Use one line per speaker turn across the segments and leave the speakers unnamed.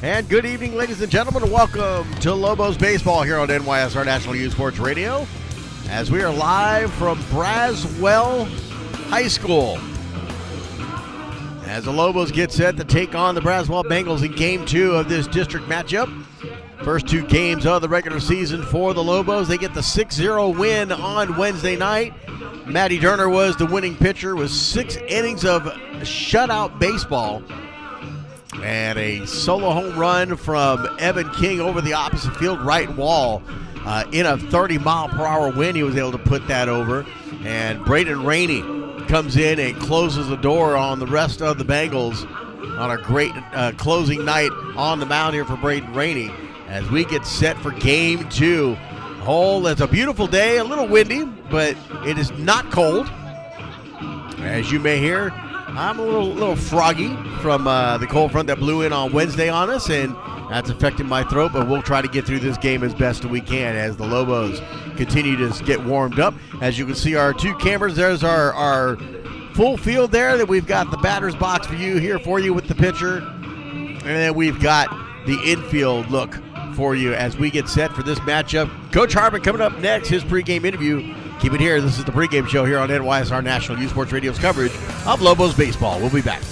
And good evening, ladies and gentlemen, and welcome to Lobos Baseball here on NYSR National Youth Sports Radio, as we are live from Braswell High School, as the Lobos get set to take on the Braswell Bengals in Game 2 of this district matchup. First two games of the regular season for the Lobos. They get the 6-0 win on Wednesday night. Matty Durner was the winning pitcher with 6 innings of shutout baseball. And a solo home run from Evan King over the opposite field right wall. In a 30-mile-per-hour wind, he was able to put that over. And Braden Rainey comes in and closes the door on the rest of the Bengals on a great closing night on the mound here for Braden Rainey as we get set for Game 2. Oh, it's a beautiful day, a little windy, but it is not cold. As you may hear, I'm a little froggy from the cold front that blew in on Wednesday on us, and that's affecting my throat, but we'll try to get through this game as best we can as the Lobos continue to get warmed up. As you can see, our two cameras, there's our full field there that we've got the batter's box for you with the pitcher, and then we've got the infield look for you as we get set for this matchup. Coach Harmon coming up next, his pregame interview. Keep it here. This is the pregame show here on NYSR National Youth Sports Radio's coverage of Lobos baseball. We'll be back.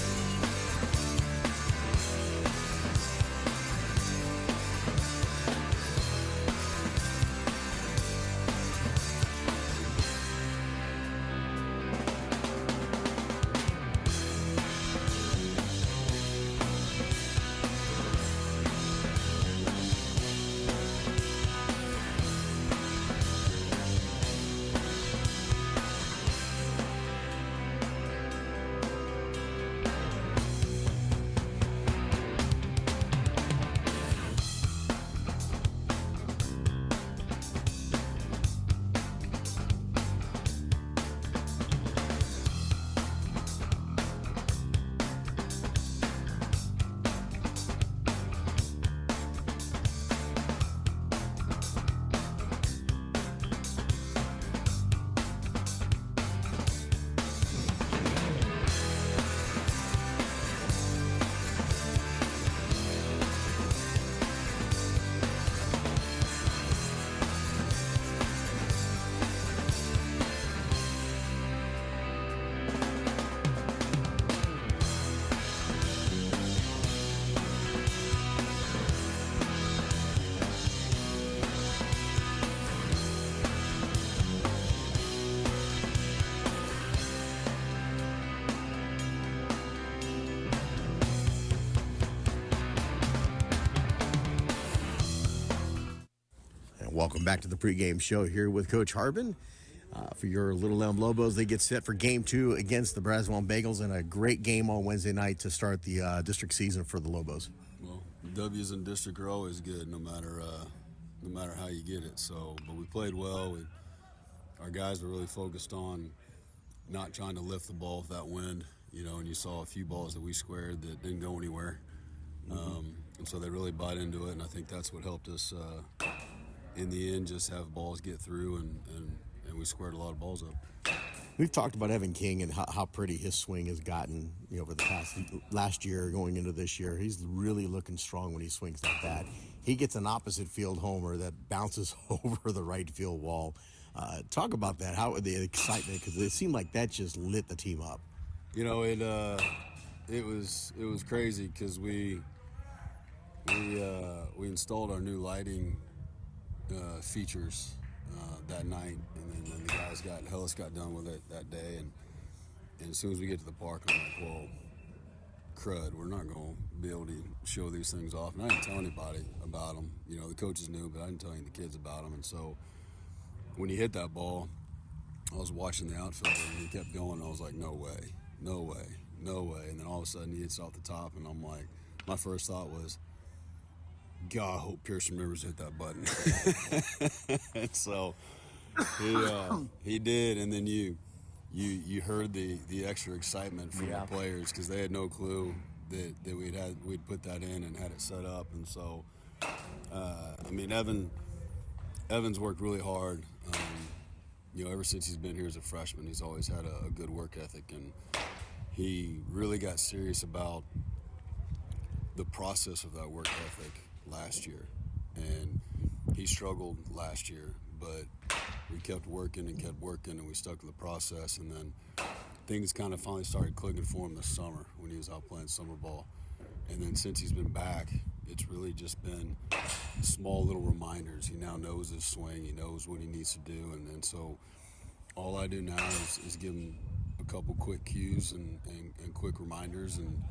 Welcome back to the pregame show here with Coach Harbin. For your Little Elm Lobos, they get set for Game 2 against the Braswell Bengals, and a great game on Wednesday night to start the district season for the Lobos.
Well, W's in district are always good, no matter how you get it. So, but we played well. Our guys were really focused on not trying to lift the ball with that wind, and you saw a few balls that we squared that didn't go anywhere. And so they really bought into it, and I think that's what helped us in the end, just have balls get through, and we squared a lot of balls up.
We've talked about Evan King and how pretty his swing has gotten over the last year going into this year. He's really looking strong when he swings like that. He gets an opposite field homer that bounces over the right field wall. Talk about that, how the excitement, because it seemed like that just lit the team up.
It was crazy because we installed our new lighting features that night, and then the guys got done with it that day, and as soon as we get to the park, I'm like, well, crud, we're not going to be able to show these things off. And I didn't tell anybody about them. The coaches knew, but I didn't tell any of the kids about them. And so when he hit that ball, I was watching the outfielder, and he kept going. And I was like, no way, no way, no way. And then all of a sudden he hits off the top, and I'm like, my first thought was, God, I hope Pearson remembers to hit that button. And so he did, and then you heard the extra excitement from the players because they had no clue that we'd put that in and had it set up. And so Evan's worked really hard. Ever since he's been here as a freshman, he's always had a good work ethic, and he really got serious about the process of that work ethic last year. And he struggled last year, but we kept working and we stuck to the process. And then things kind of finally started clicking for him this summer when he was out playing summer ball. And then since he's been back, it's really just been small little reminders. He now knows his swing. He knows what he needs to do. And so all I do now is give him a couple quick cues and quick reminders, and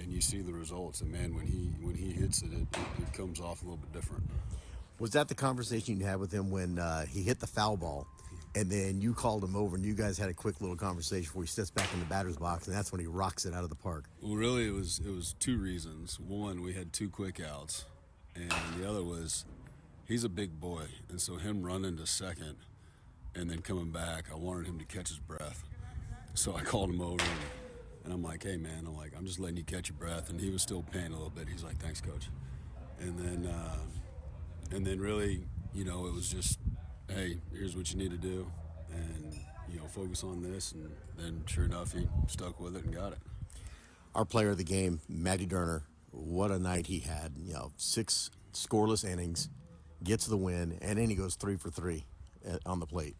you see the results. And man, when he hits it, it comes off a little bit different.
Was that the conversation you had with him when he hit the foul ball, and then you called him over and you guys had a quick little conversation where he sits back in the batter's box, and that's when he rocks it out of the park?
Well, really, it was two reasons. One, we had 2 quick outs, and the other was he's a big boy, and so him running to second and then coming back, I wanted him to catch his breath. So I called him over, and I'm like, hey, man, I'm just letting you catch your breath. And he was still paying a little bit. He's like, thanks, Coach. And then really, it was just, hey, here's what you need to do, and, focus on this. And then sure enough, he stuck with it and got it.
Our player of the game, Matty Durner, what a night he had. 6 scoreless innings, gets the win, and then he goes 3 for 3 on the plate.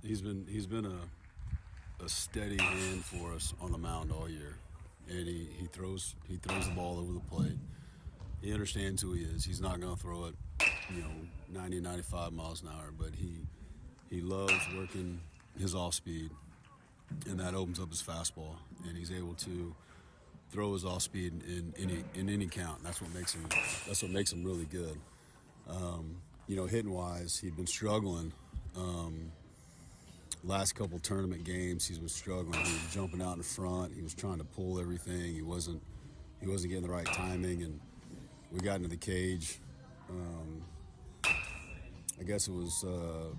He's
been a steady hand for us on the mound all year, and he throws the ball over the plate. He understands who he is. He's not going to throw it, 90, 95 miles an hour, but he loves working his off speed, and that opens up his fastball, and he's able to throw his off speed in any count. That's what makes him really good. Hitting wise, he'd been struggling. Last couple tournament games, he's been struggling. He was jumping out in front. He was trying to pull everything. He wasn't getting the right timing, and we got into the cage. I guess it was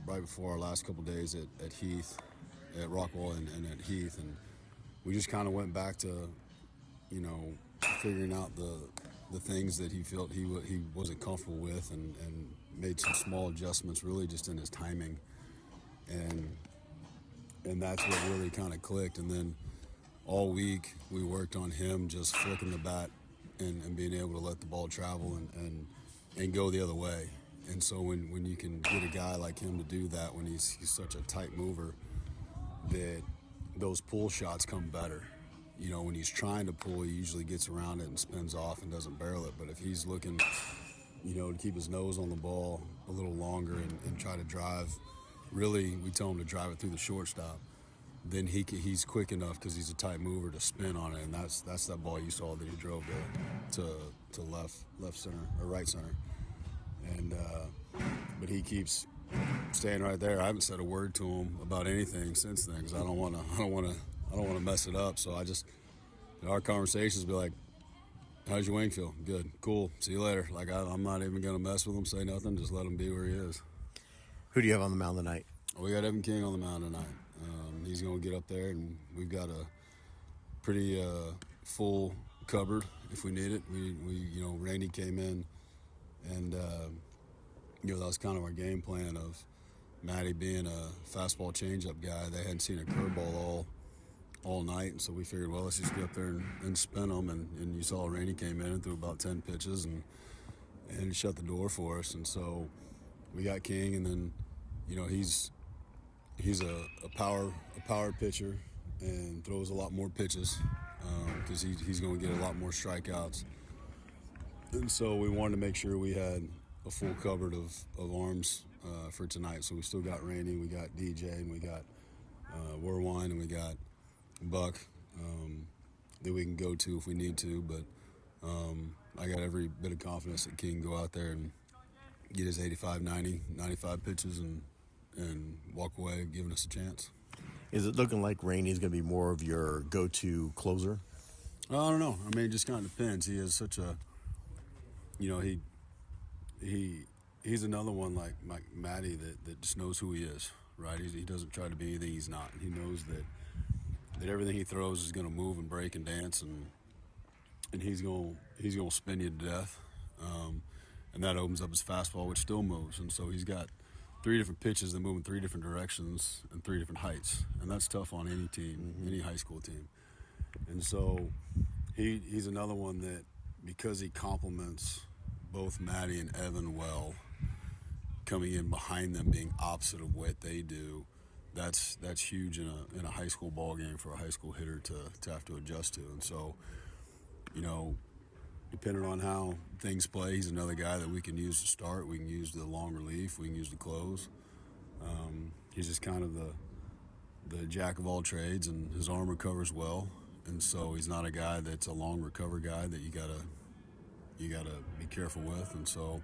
right before our last couple days at Heath, at Rockwell and at Heath, and we just kind of went back to, figuring out the things that he felt he wasn't comfortable with, and made some small adjustments, really just in his timing, and that's what really kind of clicked. And then all week we worked on him just flicking the bat and being able to let the ball travel and go the other way. And so when you can get a guy like him to do that, when he's such a tight mover, that those pull shots come better. When he's trying to pull, he usually gets around it and spins off and doesn't barrel it. But if he's looking, to keep his nose on the ball a little longer and try to drive, really, we tell him to drive it through the shortstop, then he's quick enough, because he's a tight mover, to spin on it. And that's that ball you saw that he drove to left center or right center. And but he keeps staying right there. I haven't said a word to him about anything since then, because I don't want to mess it up. So I just, our conversations be like, how's your wing feel? Good, cool, see you later. Like, I'm not even gonna mess with him, say nothing, just let him be where he is.
Who do you have on the mound tonight?
We got Evan King on the mound tonight. He's gonna get up there, and we've got a pretty full cupboard if we need it. We Randy came in, and that was kind of our game plan of Matty being a fastball changeup guy. They hadn't seen a curveball all night, and so we figured, well, let's just get up there and spin them. And you saw Randy came in and threw about 10 pitches and shut the door for us. And so we got King, and then he's a power pitcher and throws a lot more pitches, because he's going to get a lot more strikeouts. And so we wanted to make sure we had a full cupboard of arms for tonight. So we still got Randy, we got DJ, and we got Werwine, and we got Buck that we can go to if we need to. But I got every bit of confidence that King can go out there and get his 85, 90, 95 pitches and walk away giving us a chance.
Is it looking like Randy's going to be more of your go-to closer?
I don't know. I mean, it just kind of depends. He is such a, he's another one like Matty that just knows who he is, right? He doesn't try to be anything he's not. He knows that everything he throws is going to move and break and dance, and he's going to spin you to death. And that opens up his fastball, which still moves. And so he's got 3 different pitches that move in 3 different directions and 3 different heights. And that's tough on any team, any high school team. And so He's another one that, because he complements both Maddie and Evan well, coming in behind them, being opposite of what they do, that's huge in a high school ball game for a high school hitter to have to adjust to. And so, depending on how things play, he's another guy that we can use to start. We can use the long relief. We can use the close. He's just kind of the jack of all trades, and his arm recovers well. And so he's not a guy that's a long recover guy that you gotta be careful with. And so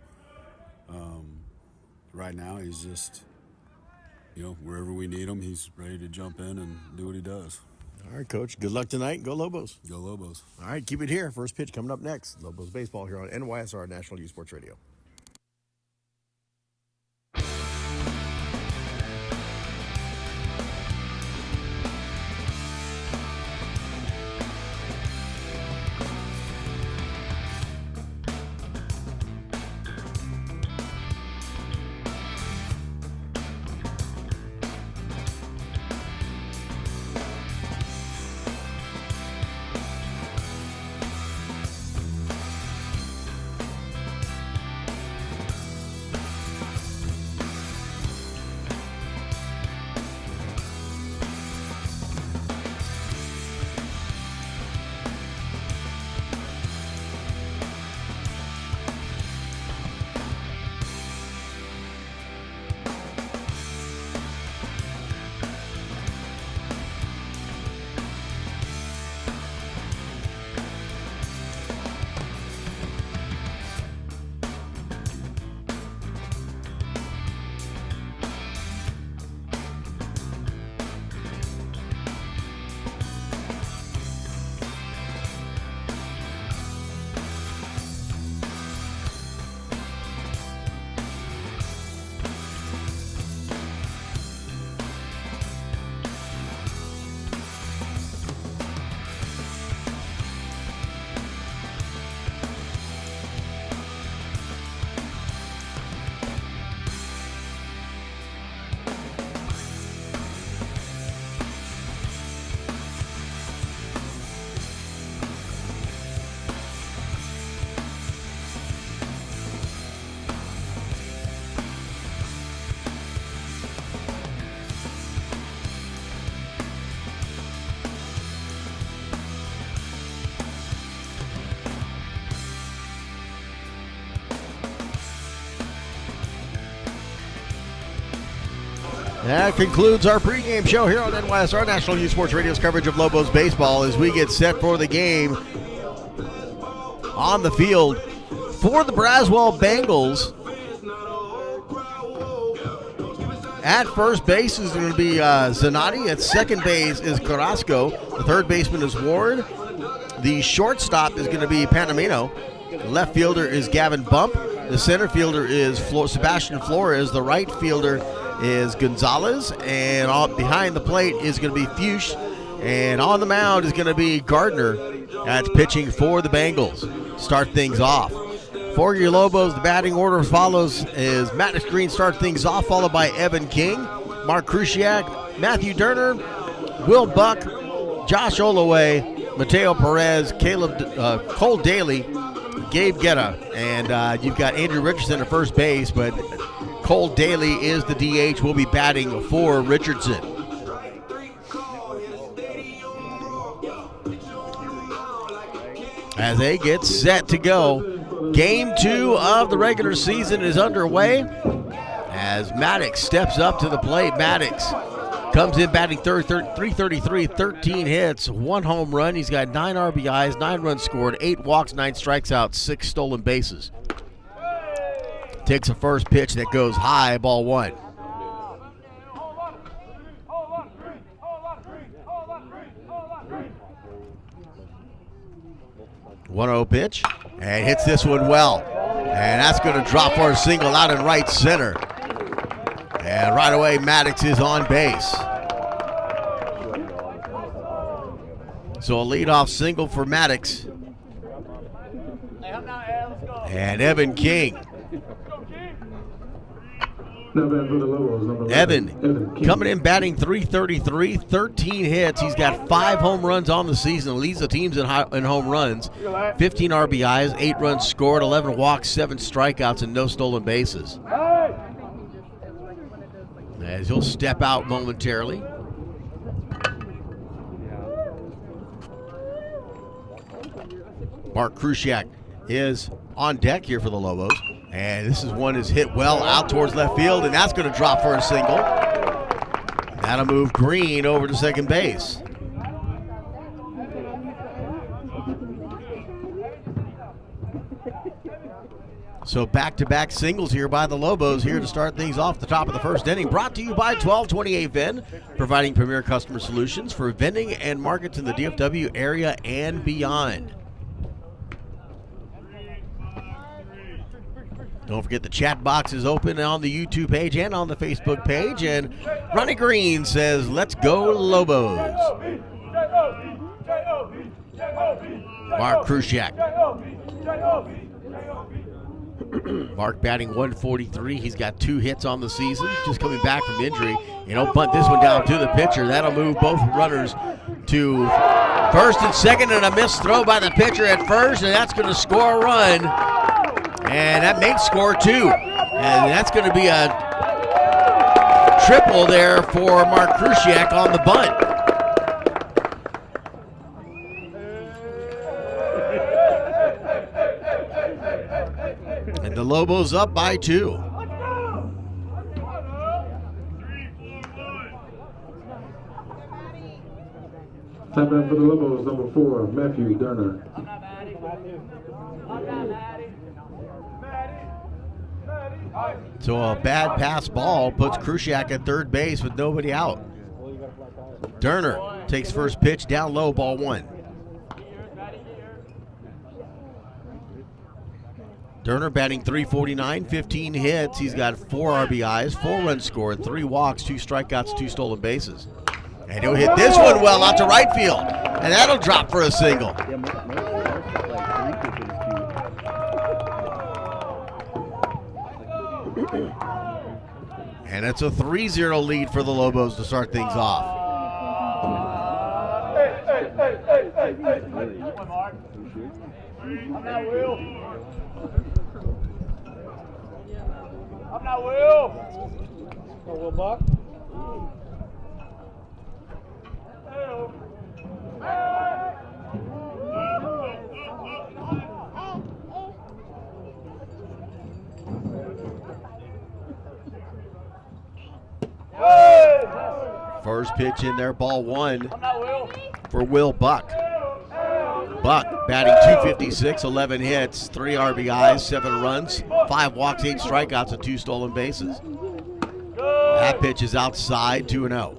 right now he's just, wherever we need him, he's ready to jump in and do what he does.
All right, Coach. Good luck tonight. Go Lobos.
Go Lobos.
All right, keep it here. First pitch coming up next. Lobos baseball here on NYSR National Youth Sports Radio. That concludes our pregame show here on NYSR National Youth Sports Radio's coverage of Lobos baseball as we get set for the game on the field for the Braswell Bengals. At first base is going to be Zanotti. At second base is Carrasco. The third baseman is Ward. The shortstop is going to be Panamino. The left fielder is Gavin Bump. The center fielder is Sebastian Flores. The right fielder is Gonzalez, and behind the plate is going to be Fuchs, and on the mound is going to be Gardner. That's pitching for the Bengals. Start things off. For your Lobos, the batting order follows is Maddox Green start things off, followed by Evan King, Mark Krusiak, Matthew Durner, Will Buck, Josh Olaway, Mateo Perez, Cole Daly, Gabe Guetta, and you've got Andrew Richardson at first base, but Cole Daly is the DH. Will be batting for Richardson. As they get set to go, Game 2 of the regular season is underway as Maddox steps up to the plate. Maddox comes in batting third, 333, 13 hits, 1 home run. He's got 9 RBIs, 9 runs scored, 8 walks, 9 strikeouts, 6 stolen bases. Takes a first pitch that goes high, ball 1. One-0 pitch, and hits this one well. And that's going to drop for a single out in right center. And right away, Maddox is on base. So a leadoff single for Maddox. And Evan King
Now back for the Lobos, number
Evan coming in batting .333, 13 hits. He's got 5 home runs on the season, leads the teams in home runs, 15 RBIs, 8 runs scored, 11 walks, 7 strikeouts, and no stolen bases. As he'll step out momentarily. Mark Krusiak is on deck here for the Lobos. And this is one is hit well out towards left field, and that's going to drop for a single. That'll move Green over to second base. So back-to-back singles here by the Lobos here to start things off the top of the first inning. Brought to you by 1228 Vend, providing premier customer solutions for vending and markets in the DFW area and beyond. Don't forget the chat box is open on the YouTube page and on the Facebook page. And Ronnie Green says, let's go Lobos. Mark Krusiak. Mark batting .143. He's got 2 hits on the season, just coming back from injury. And he'll bunt this one down to the pitcher. That'll move both runners to first and second, and a missed throw by the pitcher at first, and that's going to score a run. And that makes score 2. And that's going to be a triple there for Mark Krusiak on the bunt. And the Lobos up by 2.
Time back for the Lobos, number 4, Matthew Durner.
So a bad pass ball puts Krusiak at third base with nobody out. Durner takes first pitch down low, ball 1. Durner batting .349, 15 hits. He's got 4 RBIs, 4 runs scored, 3 walks, 2 strikeouts, 2 stolen bases. And he'll hit this one well out to right field. And that'll drop for a single. And it's a 3-0 lead for the Lobos to start things off.
I'm not Will. I'm not Will. Oh, Will Buck?
First pitch in there, ball 1 for Will Buck. Buck batting .256, 11 hits, 3 RBIs, 7 runs, 5 walks, 8 strikeouts, and 2 stolen bases. That pitch is outside, 2-0.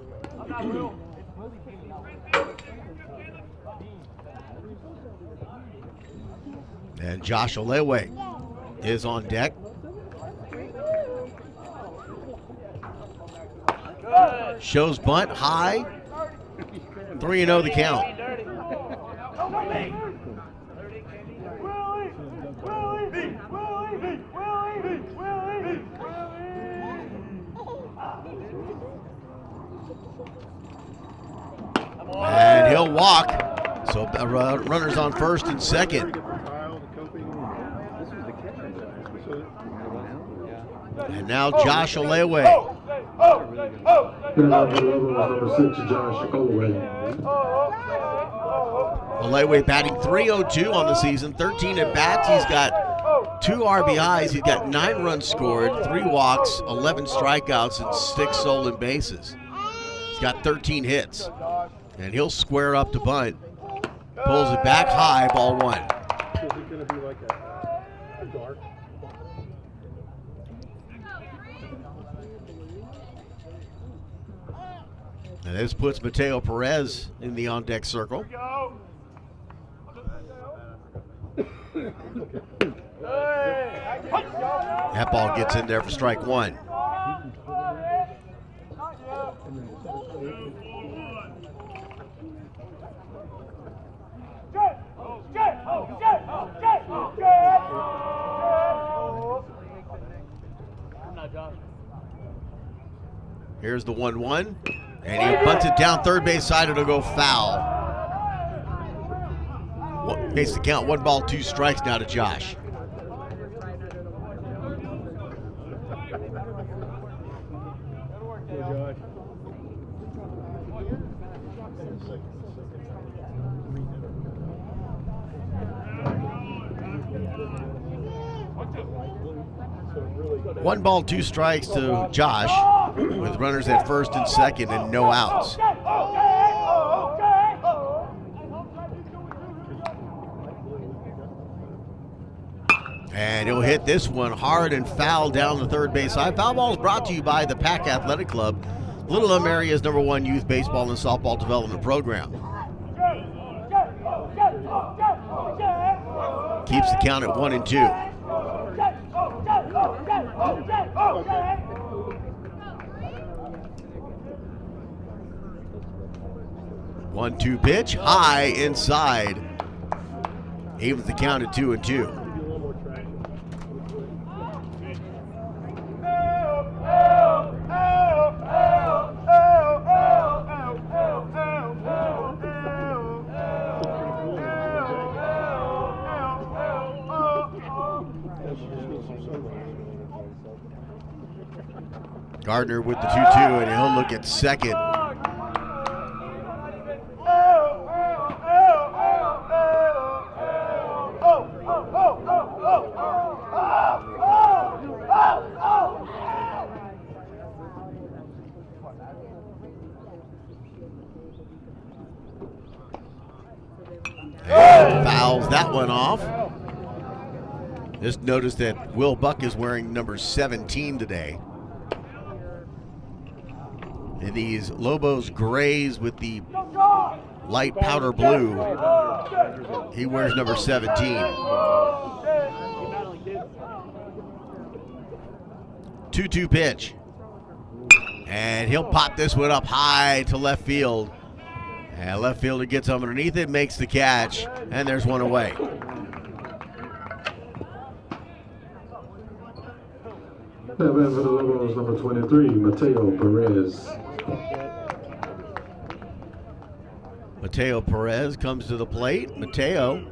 And Josh Olewe is on deck. Shows bunt high. 3-0 the count. And he'll walk. So runners on first and second. And now Josh Olewe.
Number 6, Josh Olewe.
Olewe batting .302 on the season, 13 at bats. He's got 2 RBIs. He's got 9 runs scored, 3 walks, 11 strikeouts, and 6 stolen bases. He's got 13 hits. And he'll square up to bunt. Pulls it back high, ball 1.
Is it going to be like a dark?
And this puts Mateo Perez in the on-deck circle. That ball gets in there for strike 1. Here's the 1-1. And he bunts it down third base side. It'll go foul. Makes the count 1 ball, 2 strikes now to Josh. One ball, 2 strikes to Josh, with runners at first and second and no outs. And he'll hit this one hard and foul down the third base side. Foul ball is brought to you by the Pack Athletic Club, Little Elm area's #1 youth baseball and softball development program. Keeps the count at 1-2. 1-2 pitch, high inside. Evens the count at 2-2. Gardner with the 2-2, and he'll look at second. And fouls that one off. Just noticed that Will Buck is wearing number 17 today. In these Lobos grays with the light powder blue, he wears number 17. 2-2 pitch. And he'll pop this one up high to left field. And left fielder gets underneath it, makes the catch, and there's one away.
Step in for the Lobos, number 23, Mateo Perez.
Mateo Perez comes to the plate. Mateo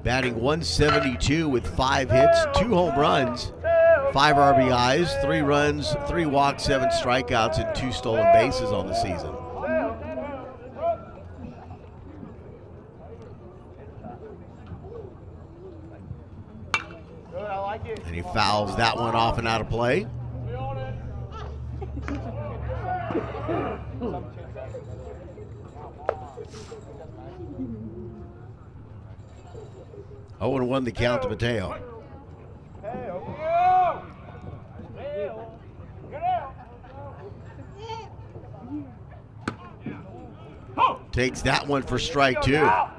batting .172 with 5 hits, 2 home runs, 5 RBIs, 3 runs, 3 walks, 7 strikeouts, and 2 stolen bases on the season. And he fouls that one off and out of play. Oh, and 1 the count to Mateo. Takes that one for strike 2.
Right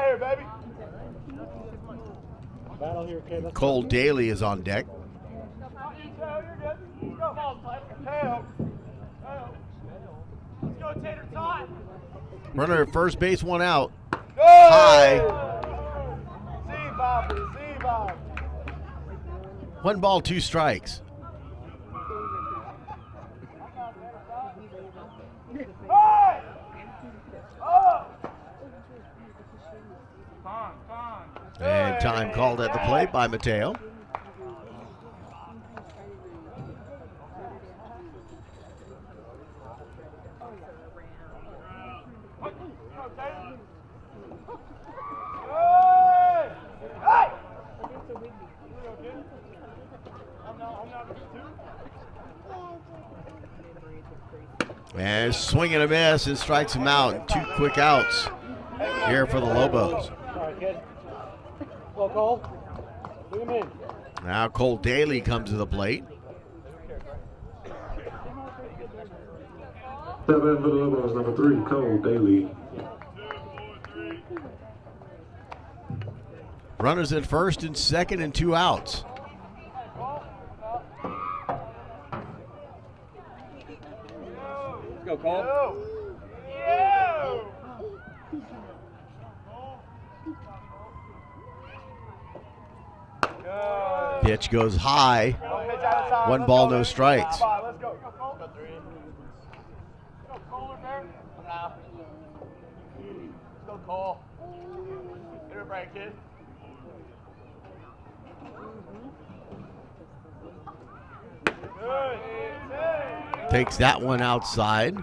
here, baby.
Cole Daly is on deck. Runner at first base, 1 out. High. 1 ball, 2 strikes. And time called at the plate by Mateo. And swing and a miss and strikes him out. 2 quick outs here for the Lobos.
Cole. Bring him in.
Now Cole Daly comes to the plate.
Step in for the Lobos, number 3, Cole Daly.
Runners at first and second and 2 outs.
Let's go, Cole. Yeah.
Pitch goes high. 1 ball, no strikes.
Let's go. Go 3. Go Cole in there. Come now. Let's go Cole. Hit it right, kid. Good.
Takes that one outside.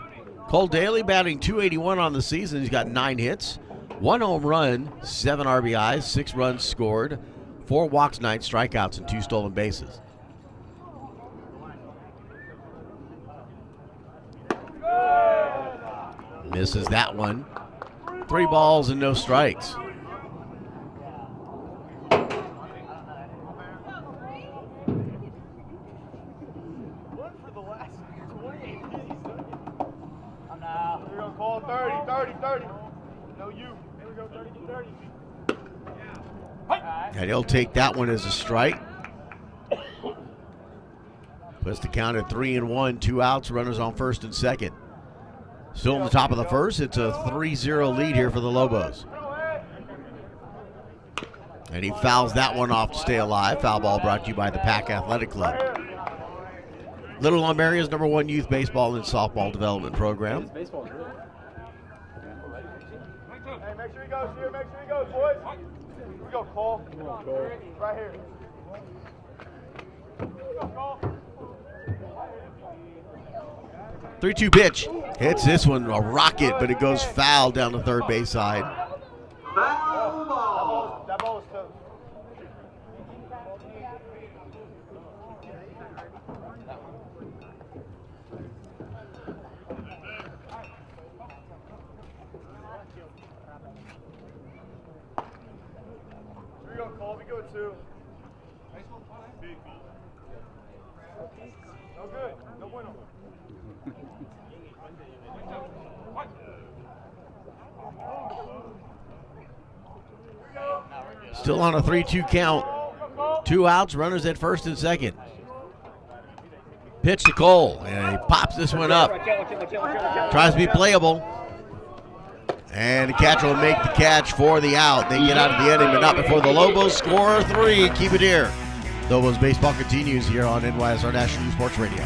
Cole Daly batting .281 on the season. He's got 9 hits, 1 home run, 7 RBIs, 6 runs scored, 4 walks, 9 strikeouts, and 2 stolen bases. Misses that one. 3 balls and no strikes.
Here we go, Cole. 30. No, you. Here we go, 30.
And he'll take that one as a strike. Puts the count at 3-1, 2 outs, runners on first and second. Still on the top of the first. It's a 3-0 lead here for the Lobos. And he fouls that one off to stay alive. Foul ball brought to you by the Pack Athletic Club. Little Lumeria's #1 youth baseball and softball development program.
Hey, make sure he goes here. Make sure he goes, boys. Here we go, Cole. Right here. Here we go, Cole.
3-2 pitch. Hits this one, a rocket, but it goes foul down the third base side.
That ball was tough. Here we go, Cole. We go 2. No good. No bueno.
Still on a 3-2 count. 2 outs, runners at first and second. Pitch to Cole, and he pops this one up. Tries to be playable. And the catcher will make the catch for the out. They get out of the inning, but not before the Lobos score 3. Keep it here. Lobos baseball continues here on NYSR National News Sports Radio.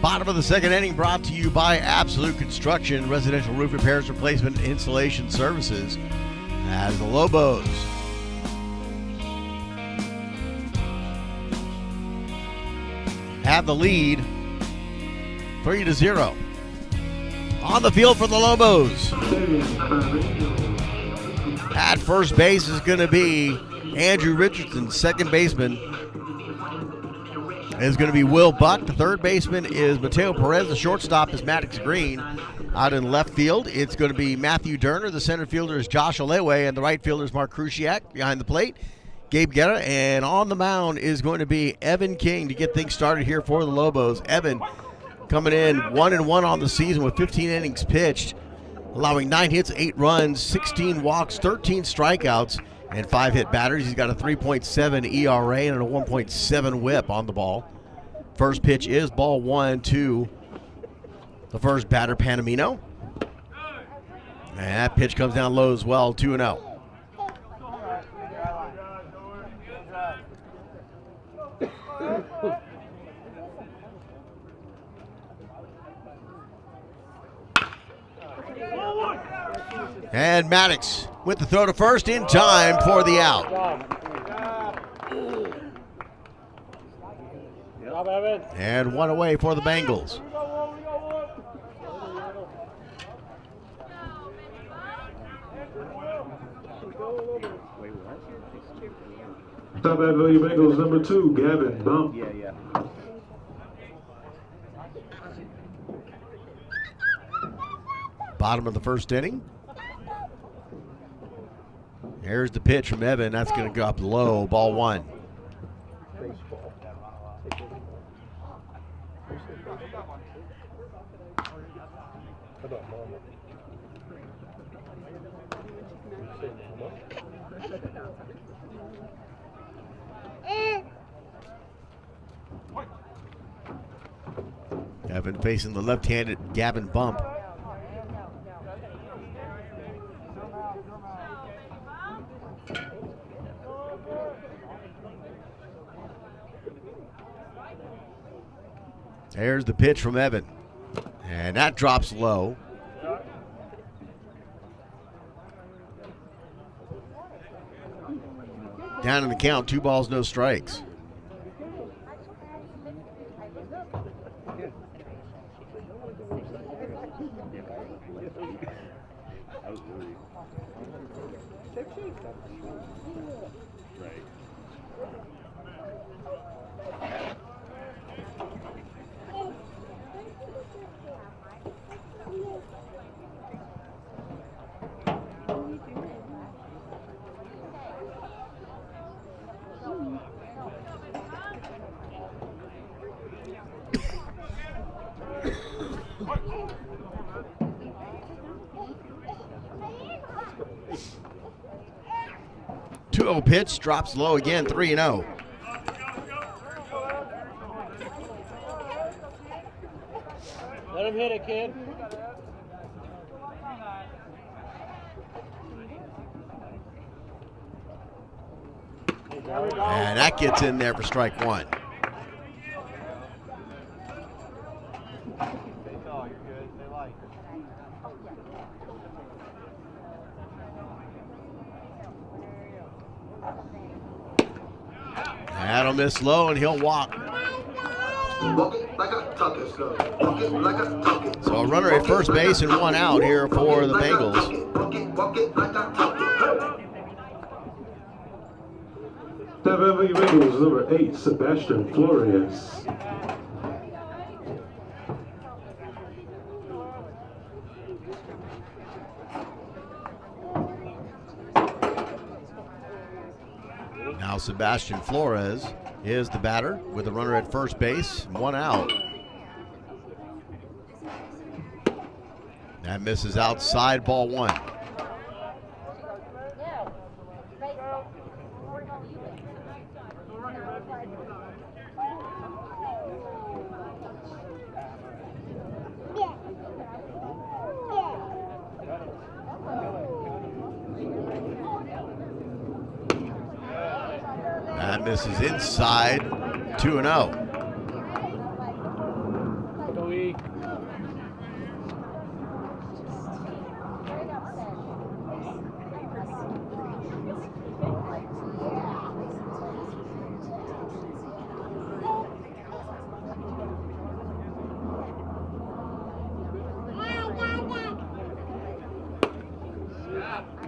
Bottom of the second inning brought to you by Absolute Construction, residential roof repairs, replacement, installation services. As the Lobos have the lead 3-0. On the field for the Lobos. At first base is going to be Andrew Richardson. Second baseman is going to be Will Buck. The third baseman is Mateo Perez. The shortstop is Maddox Green. Out in left field, it's going to be Matthew Durner. The center fielder is Josh Olewe, and the right fielder is Mark Krusiak behind the plate. Gabe Guerra, and on the mound is going to be Evan King to get things started here for the Lobos. Evan coming in 1-1 on the season with 15 innings pitched, allowing 9 hits, 8 runs, 16 walks, 13 strikeouts, and 5 hit batters. He's got a 3.7 ERA and a 1.7 whip on the ball. First pitch is ball 1 to the first batter, Panamino. And that pitch comes down low as well, 2-0. And Maddox with the throw to first in time for the out. And one away for the Bengals.
Top at value Bengals number 2, Gavin Bump.
Bottom of the first inning. Here's the pitch from Evan. That's going to go up low. Ball 1. Evan facing the left-handed Gavin Bump. There's the pitch from Evan. And that drops low. Down in the count, 2 balls, no strikes. Pitch drops low again, 3-0.
Let him hit it, kid.
And that gets in there for strike 1. That'll miss low, and he'll walk. So a runner at first base and 1 out here for the Bengals.
Bengals number 8, Sebastian Flores.
Now Sebastian Flores is the batter with a runner at first base, 1 out. That misses outside, ball 1. That misses inside, 2-0.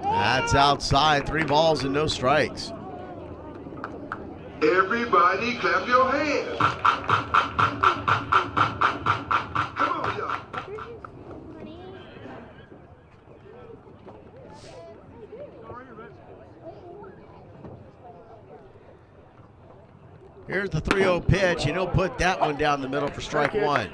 That's outside, 3 balls and no strikes.
Everybody clap your hands. Come on, y'all.
Here's the 3-0 pitch, and he'll put that one down the middle for strike one.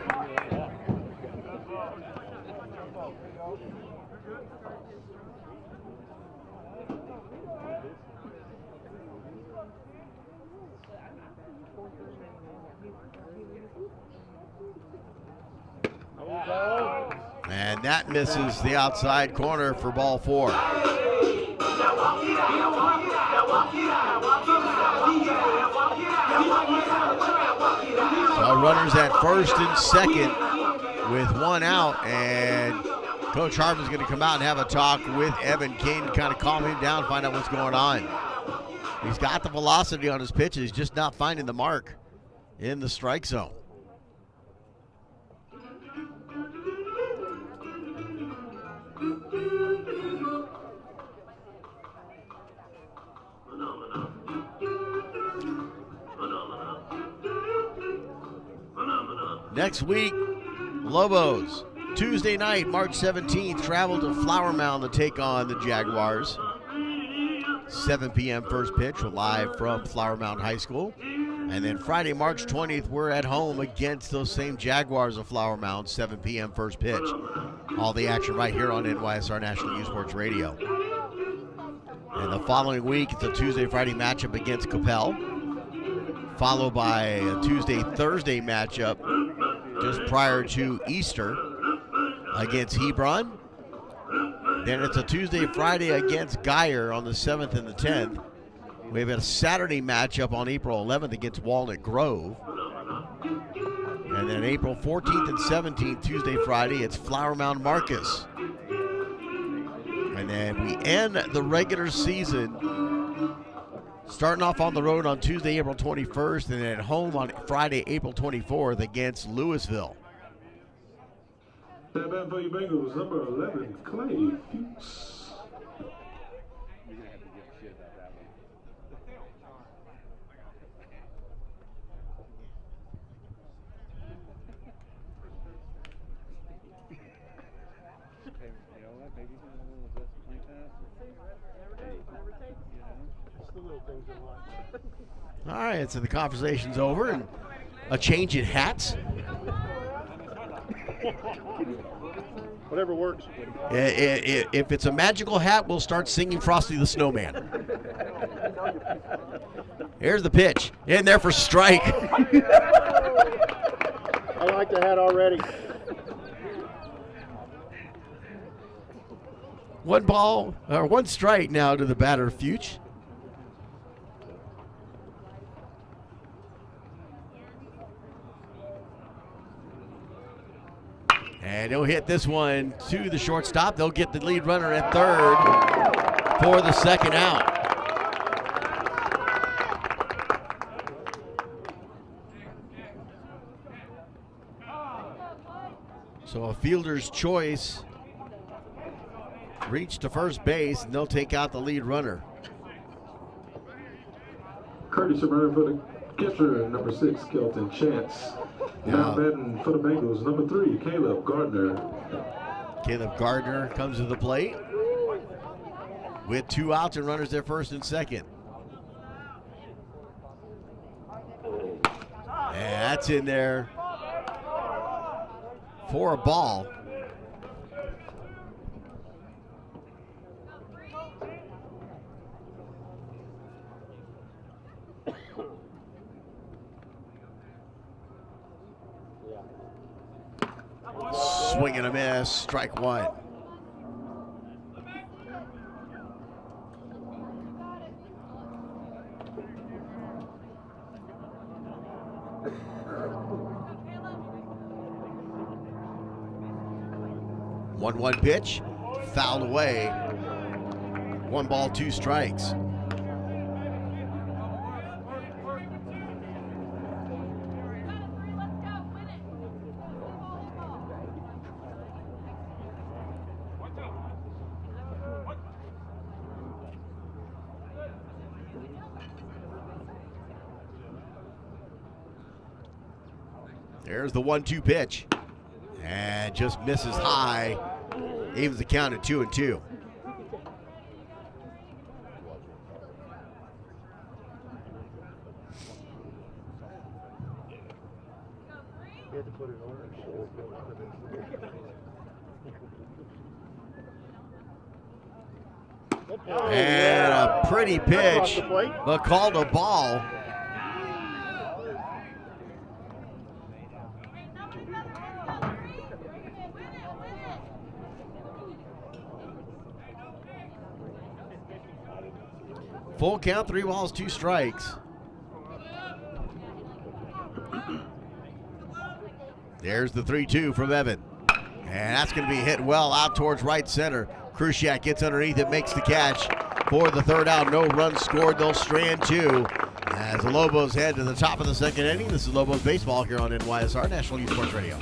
And that misses the outside corner for ball 4. So runners at first and second with one out, and Coach Hartman's going to come out and have a talk with Evan King to kind of calm him down, find out what's going on. He's got the velocity on his pitches, he's just not finding the mark in the strike zone. Next week, Lobos, Tuesday night, March 17th, travel to Flower Mound to take on the Jaguars. 7 p.m. first pitch, live from Flower Mound High School. And then Friday, March 20th, we're at home against those same Jaguars of Flower Mound, 7 p.m. first pitch. All the action right here on NYSR National Youth Sports Radio. And the following week, it's a Tuesday-Friday matchup against Capel, followed by a Tuesday-Thursday matchup just prior to Easter against Hebron. Then it's a Tuesday-Friday against Geyer on the 7th and the 10th. We have a Saturday matchup on April 11th against Walnut Grove. And then April 14th and 17th, Tuesday, Friday, it's Flower Mound Marcus. And then we end the regular season starting off on the road on Tuesday, April 21st, and then at home on Friday, April 24th against Louisville.
That man for your Bengals, number 11, Clay Fuchs.
All right, so the conversation's over and a change in hats.
Whatever works.
If it's a magical hat, we'll start singing Frosty the Snowman. Here's the pitch. In there for strike.
I like the hat already.
One strike now to the batter, Fuchs. And he'll hit this one to the shortstop. They'll get the lead runner at third for the second out. So a fielder's choice reached to first base, and they'll take out the lead runner.
Curtis running for the catcher, number 6, Kelton Chance. Now batting for the Bengals, number 3, Caleb Gardner.
Caleb Gardner comes to the plate with 2 outs and runners at first and second. And that's in there for a ball. Swing and a miss, strike one. One pitch, fouled away. 1 ball, 2 strikes. There's the 1-2 pitch, and just misses high. Evens the count at 2-2. And a pretty pitch, but called a ball. Full count, 3 balls, 2 strikes. There's the 3-2 from Evan. And that's going to be hit well out towards right center. Krusiak gets underneath it, makes the catch for the 3rd out. No runs scored. They'll strand 2 as the Lobos head to the top of the 2nd inning. This is Lobos baseball here on NYSR, National Youth Sports Radio.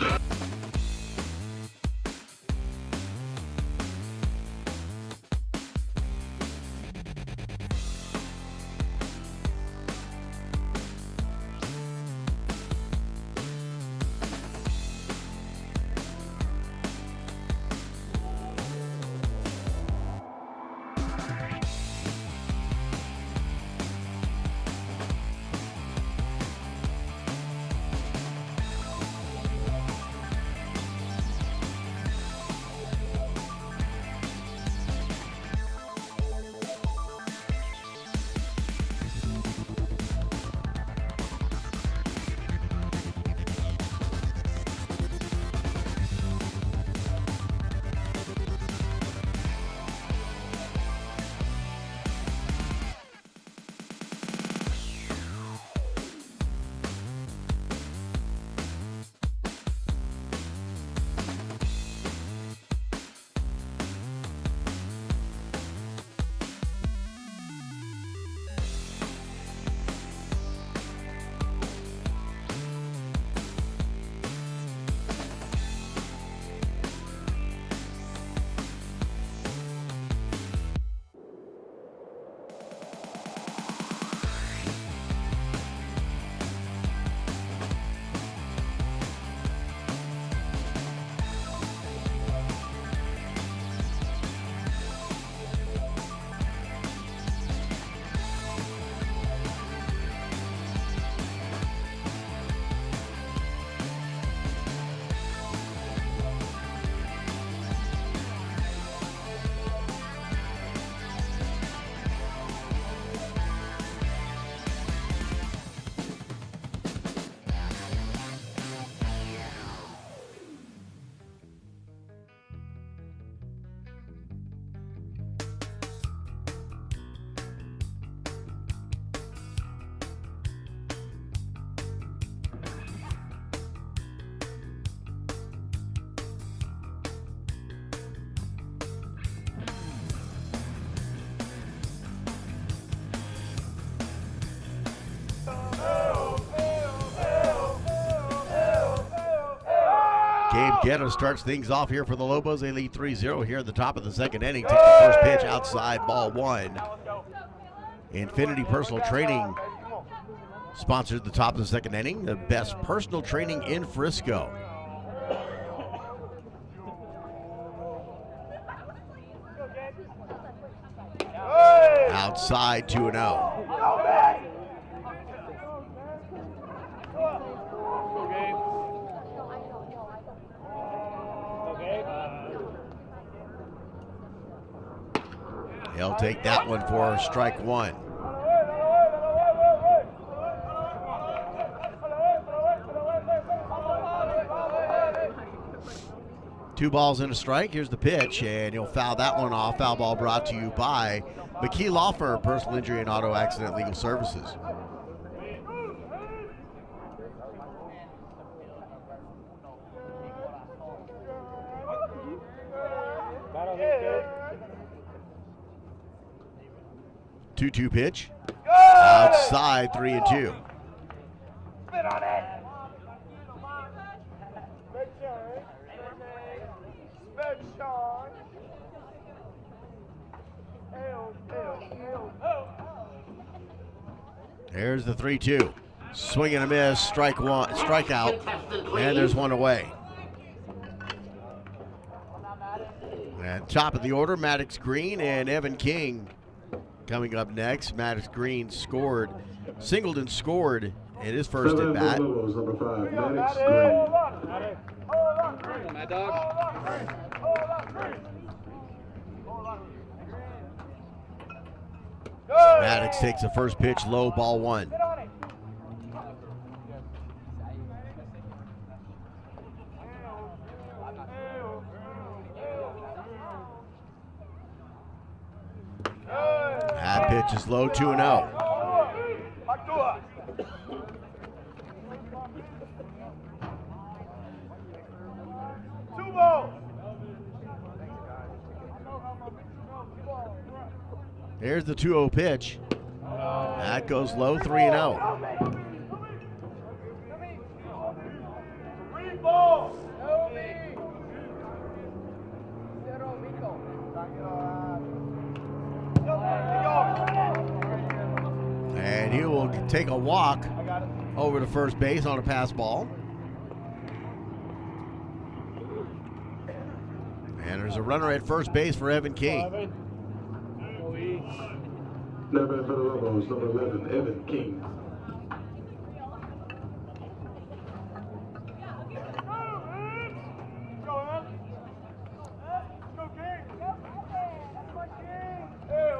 Gabe Guetta starts things off here for the Lobos. They lead 3-0 here at the top of the 2nd inning. Takes the first pitch outside, ball 1. Infinity Personal Training sponsored the top of the 2nd inning. The best personal training in Frisco. Outside, 2-0. He'll take that one for strike 1. Two balls and a strike. Here's the pitch, and he'll foul that one off. Foul ball brought to you by McKee Law Firm, Personal Injury and Auto Accident Legal Services. Two pitch. Outside, 3-2.
Spit on it.
There's the 3-2. Swing and a miss, strikeout, and there's one away. And top of the order, Maddox Green and Evan King coming up next. Maddox Green Singleton scored in his first at bat.
Lobos, number 5, Maddox Green.
Mad Dog.
Maddox takes the first pitch, low, ball one. That pitch is low, 2-0. Here's the 2-0 pitch. That goes low, 3-0. And he will take a walk over to first base on a pass ball. And there's a runner at first base for Evan King.
Number for the Lobos, number 11, Evan King.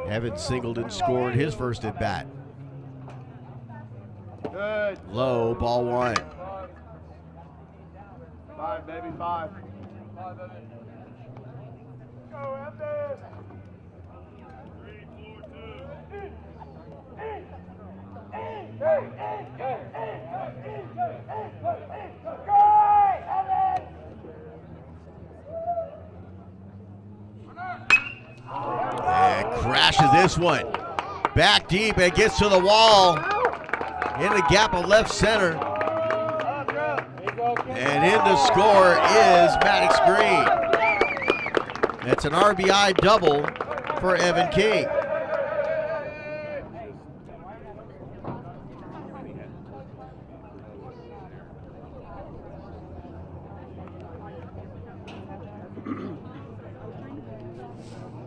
Evan singled and scored his first at bat.
Good.
Low, ball one.
5, baby, 5.
Go, Evan.
And crashes this one. Back deep and gets to the wall. In the gap of left center. And in to score is Maddox Green. It's an RBI double for Evan King.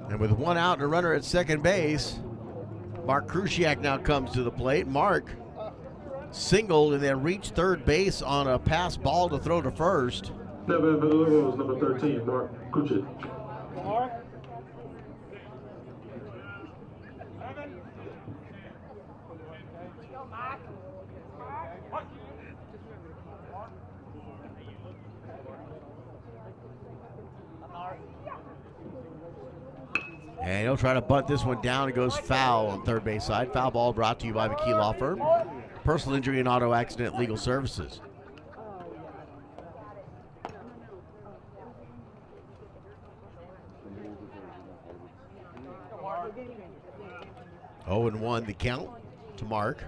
And with one out and a runner at second base, Mark Krusiak now comes to the plate. Mark singled and then reached third base on a pass ball to throw to first.
Number for the Lobos, number 13, Mark Krusiak.
And he'll try to bunt this one down. It goes foul on third base side. Foul ball brought to you by McKee Law Firm. Personal injury and auto accident legal services. Oh, and 1 the count to Mark.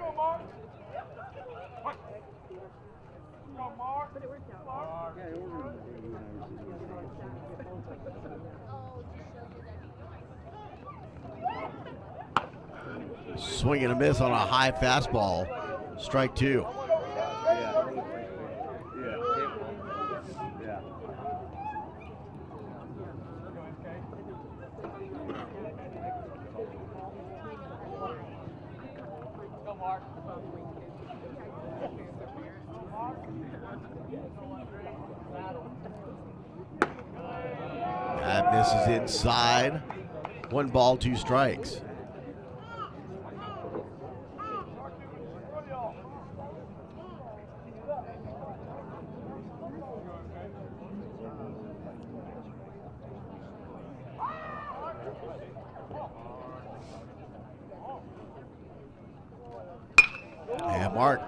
Swing and a miss on a high fastball. Strike 2. That misses inside. 1 ball, 2 strikes. And Mark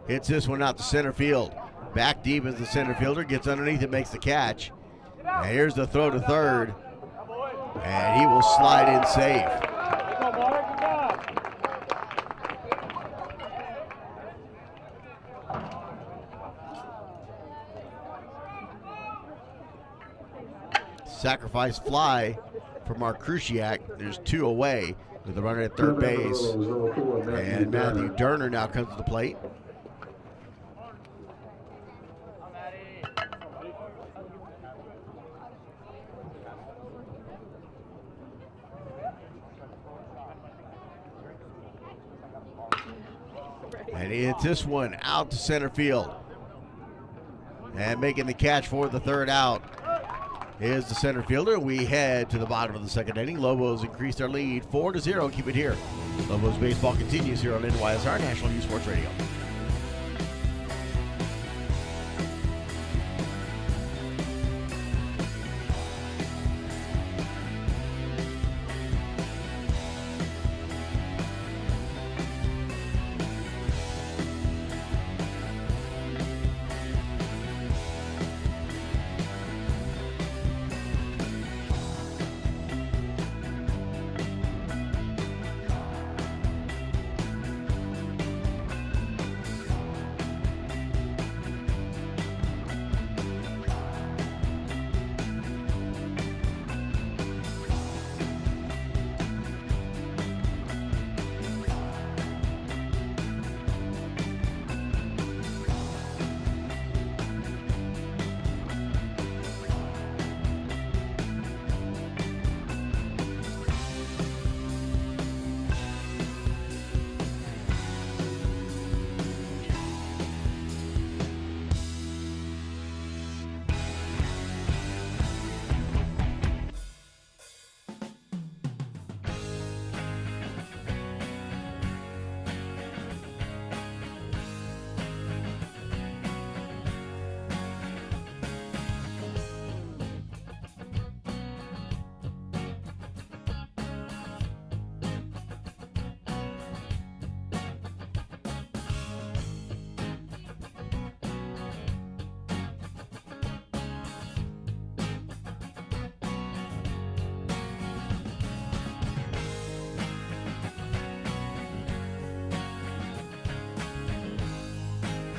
hits this one out to center field. Back deep as the center fielder gets underneath it, makes the catch. And here's the throw to third. And he will slide in safe. Sacrifice fly for Mark Krusiak. There's 2 away with the runner at third base. And Matthew Durner now comes to the plate. And he hits this one out to center field. And making the catch for the third out is the center fielder. We head to the bottom of the second inning. Lobos increase their lead 4-0. Keep it here. Lobos baseball continues here on NYSR National Youth Sports Radio.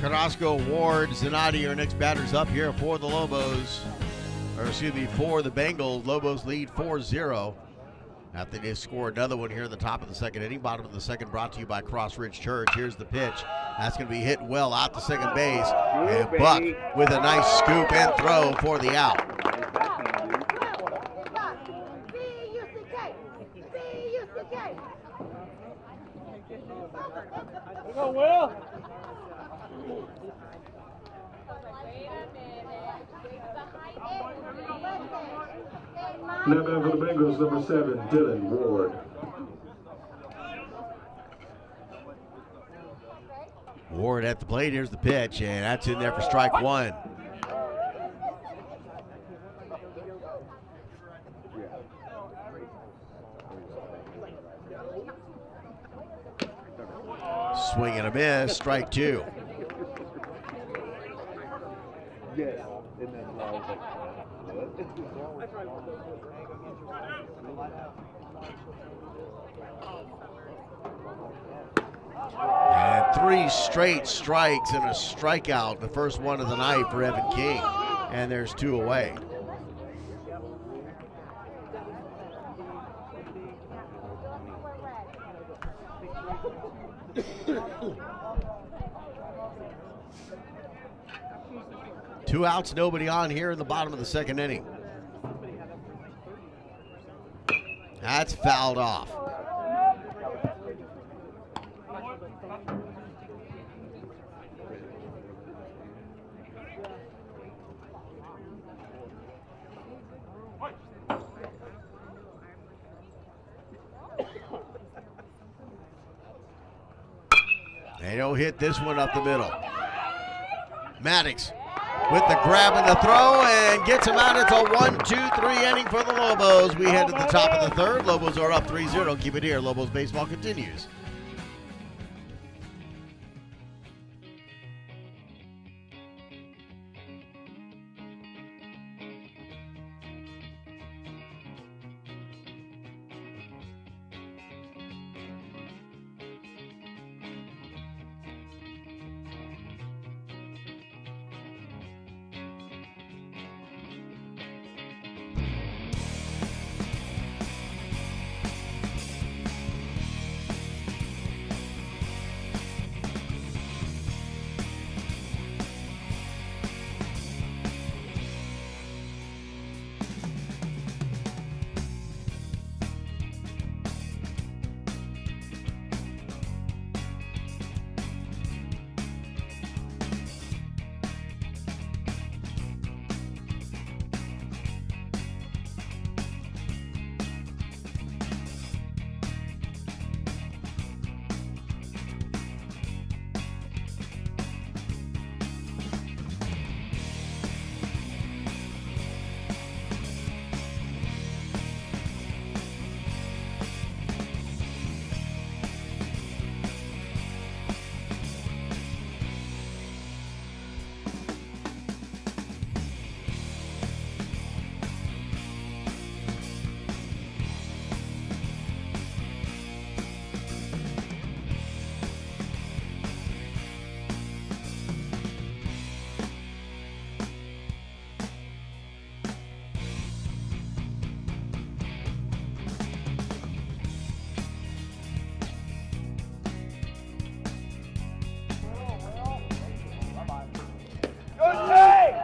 Carrasco, Ward, Zanotti, your next batters up here for the Lobos. Or excuse me, for the Bengals. Lobos lead 4-0. After they score another one here in the top of the second inning. Bottom of the second brought to you by Cross Ridge Church. Here's the pitch. That's going to be hit well out to second base. And Buck with a nice scoop and throw for the out.
Go, Will.
Now man for the Bengals, number 7, Dylan Ward.
Ward at the plate. Here's the pitch, and that's in there for strike one. Swing and a miss, strike two.
Yes. And then I was like,
And 3 straight strikes and a strikeout, the first one of the night for Evan King. And there's 2 away. Two outs, nobody on here in the bottom of the second inning. That's fouled off. They don't hit this one up the middle. Maddox with the grab and the throw and gets him out. It's a 1-2-3 inning for the Lobos. We head to the top of the third. Lobos are up 3-0. Keep it here. Lobos baseball continues.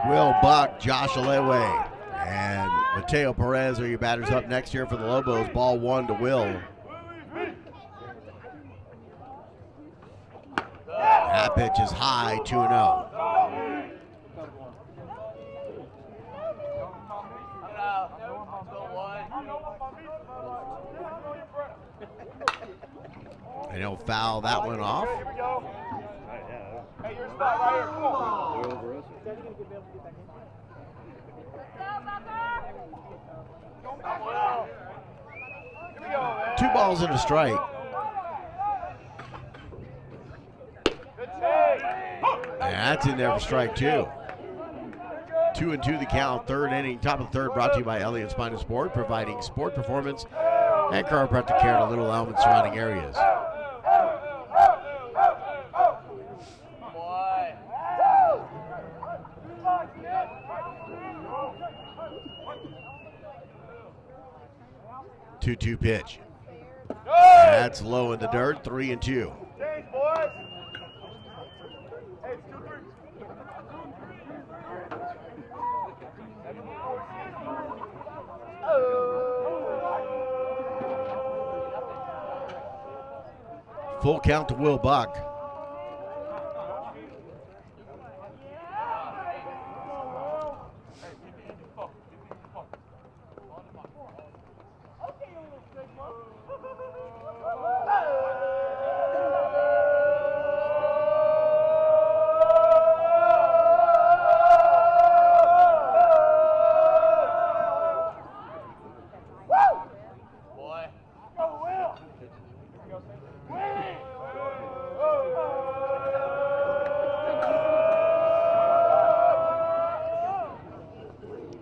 Will Buck, Josh Alewe, and Mateo Perez are your batters up next here for the Lobos. Ball 1 to Will. That pitch is high, 2-0. And he'll foul that one off.
Hey, your spot right here. Come on. Here we go, man.
2 balls and a strike.
Good take.
And that's in there for strike 2. 2-2 the count. Third inning, top of the third, brought to you by Elliott Spine and Sport, providing sport performance and chiropractic care to Little Elm and surrounding areas.
Boy.
2-2 pitch. That's low in the dirt, 3-2.
Change, boys. Hey, it's 2-3.
Full count to Will Buck.
Boy. Go, Will.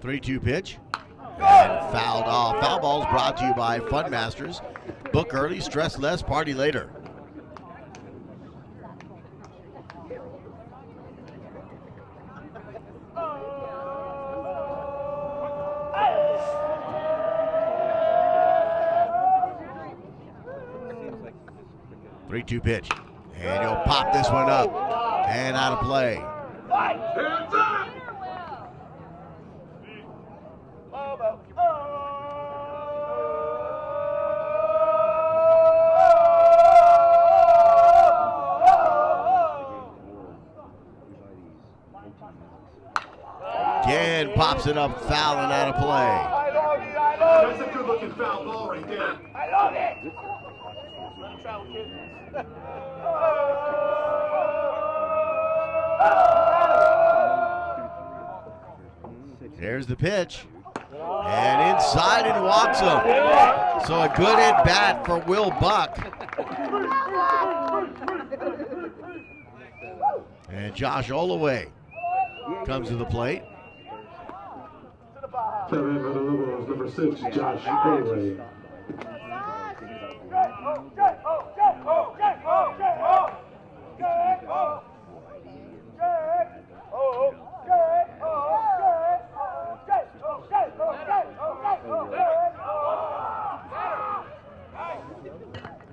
3-2 pitch. And fouled off. Foul balls brought to you by Fun Masters. Book early, stress less, party later. Three-two pitch. And he'll pop this one up. And out of play.
Hands up!
Again, pops it up, foul and out of play.
That's a good-looking foul ball right there.
I love it. Let him travel, kid.
There's the pitch. And inside and walks him. So a good at bat for Will Buck. And Josh Olaway comes to the plate.
Coming in for the Lobos, number 6, Josh Holloway.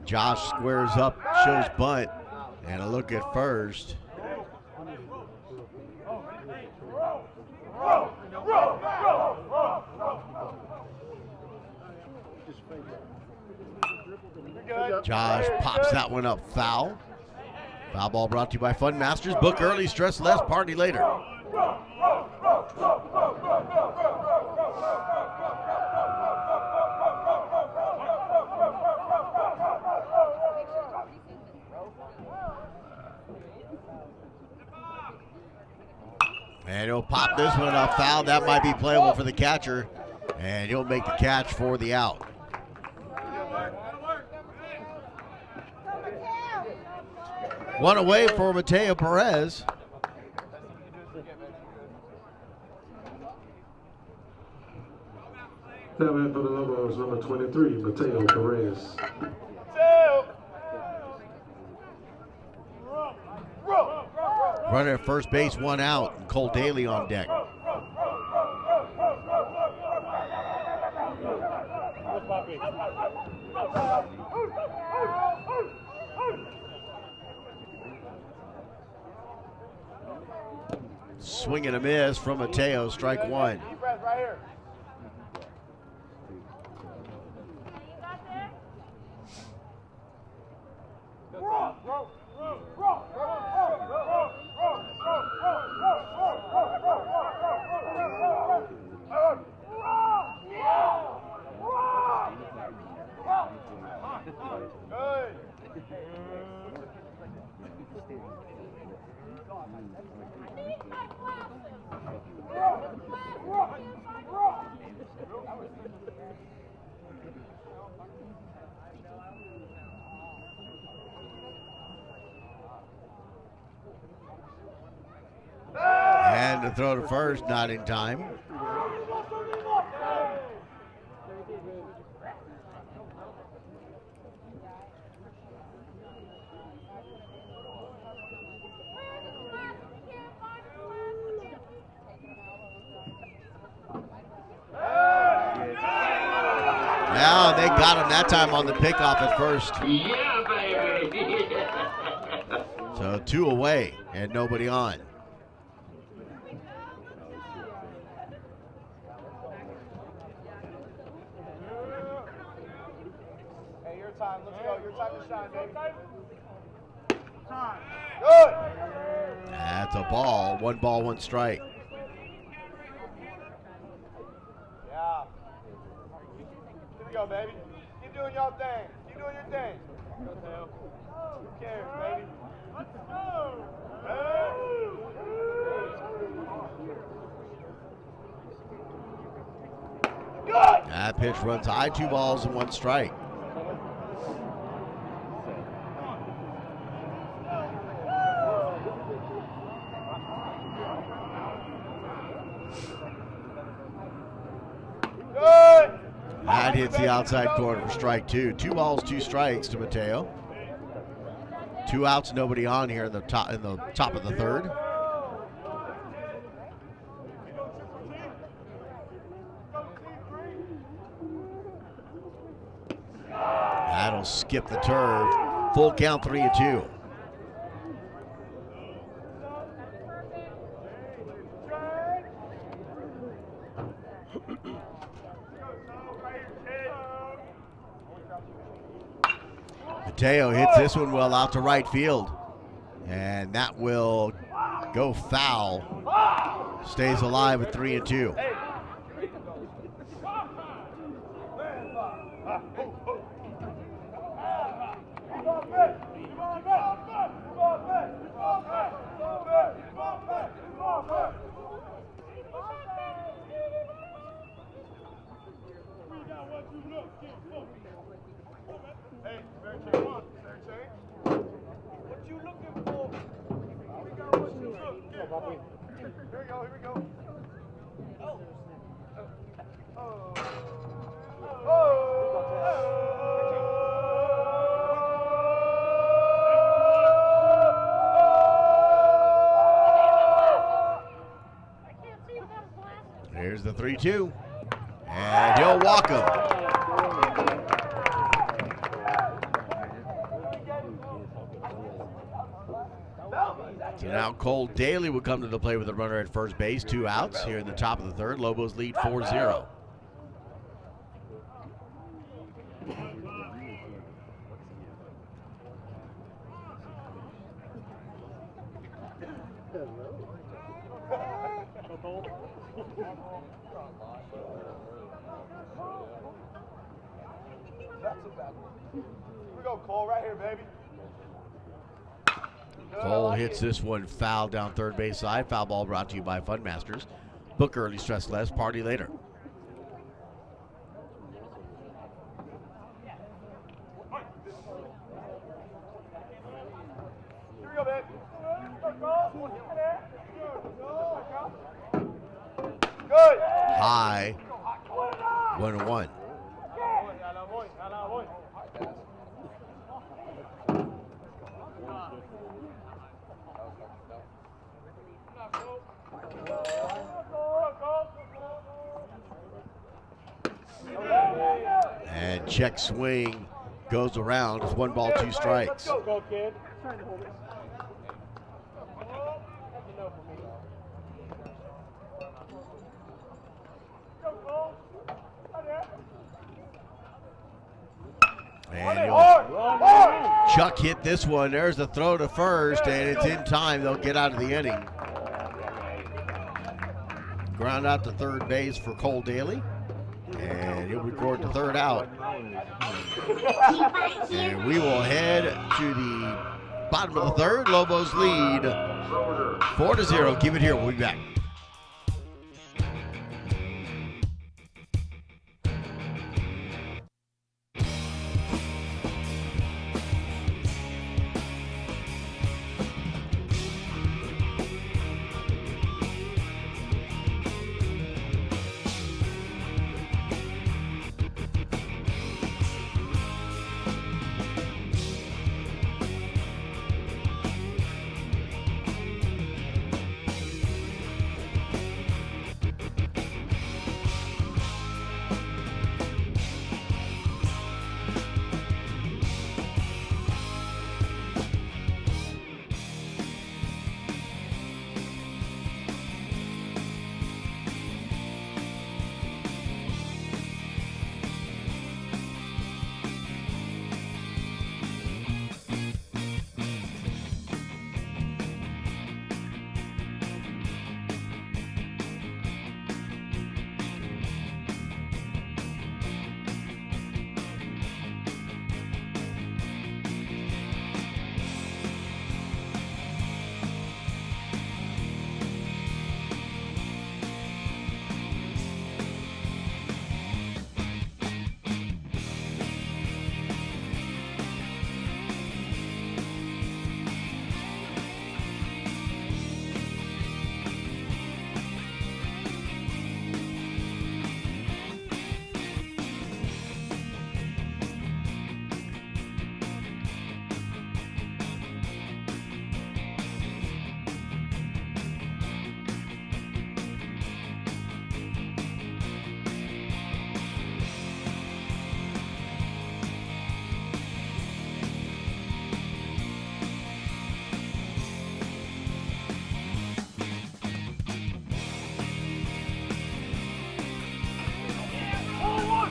Josh squares up, shows bunt, and a look at first. Josh pops that one up foul. Foul ball brought to you by Fun Masters. Book early, stress less, party later. And he'll pop this one up foul. That might be playable for the catcher. And he'll make the catch for the out. One away for Mateo Perez.
Now in for the Lobos, number 23, Mateo Perez.
Runner at first base, one out, and Cole Daly on deck. swing and a miss from Mateo, strike one.
Deep breath right here.
And to throw to first, not in time. Now they got him that time on the pickoff at first.
Yeah, baby.
So 2 away and nobody on.
Hey, your time. Let's go. Your time to shine, baby. Time. Good.
That's a ball. 1 ball, 1 strike.
Yeah. Here we go, baby. Keep doing your thing. Keep doing your thing. Who cares, baby? Let's go. Good.
That pitch runs high, 2 balls and 1 strike.
Good.
That hits the outside corner for strike 2. 2 balls, 2 strikes to Mateo. 2 outs, nobody on here in the top of the third. That'll skip the turf. Full count, 3-2. Mateo hits this one well out to right field. And that will go foul. Stays alive at 3-2.
Hey, fair change. Fair change. What you looking for? We got what you looking for. Here we go, here we go. Oh.
Here's the 3-2. And he'll walk him. So now Cole Daly will come to the plate with a runner at first base. 2 outs here in the top of the third. Lobos lead 4-0.
Here we go, Cole, right here, baby.
Cole hits this one foul down third base side. Foul ball brought to you by Funmasters. Book early, stress less, party later.
Here we go, baby. Good.
High. 1-1. And check swing goes around. It's 1 ball, 2 strikes.
Go, kid.
And Chuck hit this one. There's the throw to first, and it's in time. They'll get out of the inning. Ground out to third base for Cole Daly, and he'll record the third out. And we will head to the bottom of the third. Lobos lead 4-0. Keep it here. We'll be back.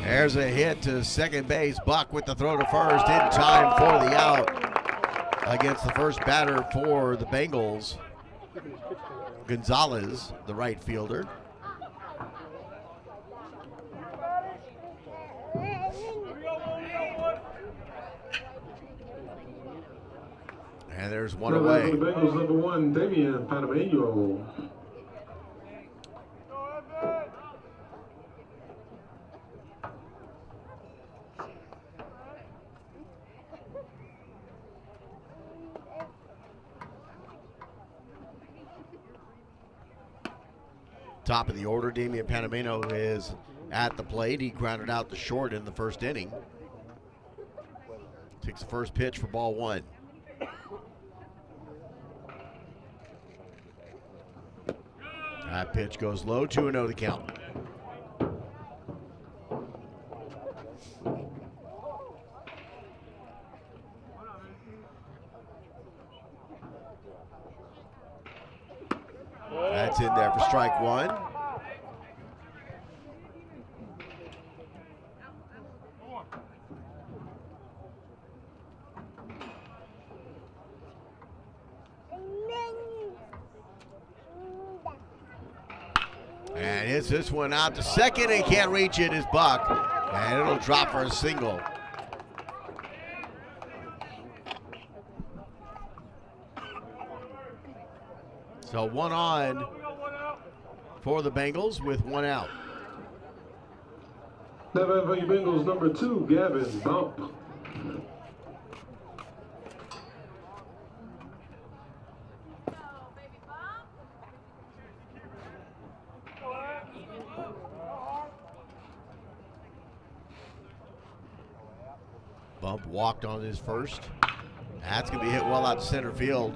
There's a hit to second base. Buck with the throw to first in time for the out against the first batter for the Bengals. Gonzalez, the right fielder. And there's one away.
The Bengals number 1, Damian Panameno.
Top of the order, Damian Panameno is at the plate. He grounded out the short in the first inning. Takes the first pitch for ball 1. That pitch goes low, 2-0 the count. That's in there for strike 1. And hits this one out to second and can't reach it is Buck. And it'll drop for a single. So 1 on for the Bengals with 1 out.
Now for your Bengals number 2, Gavin Bump.
Bump walked on his first. That's going to be hit well out to center field.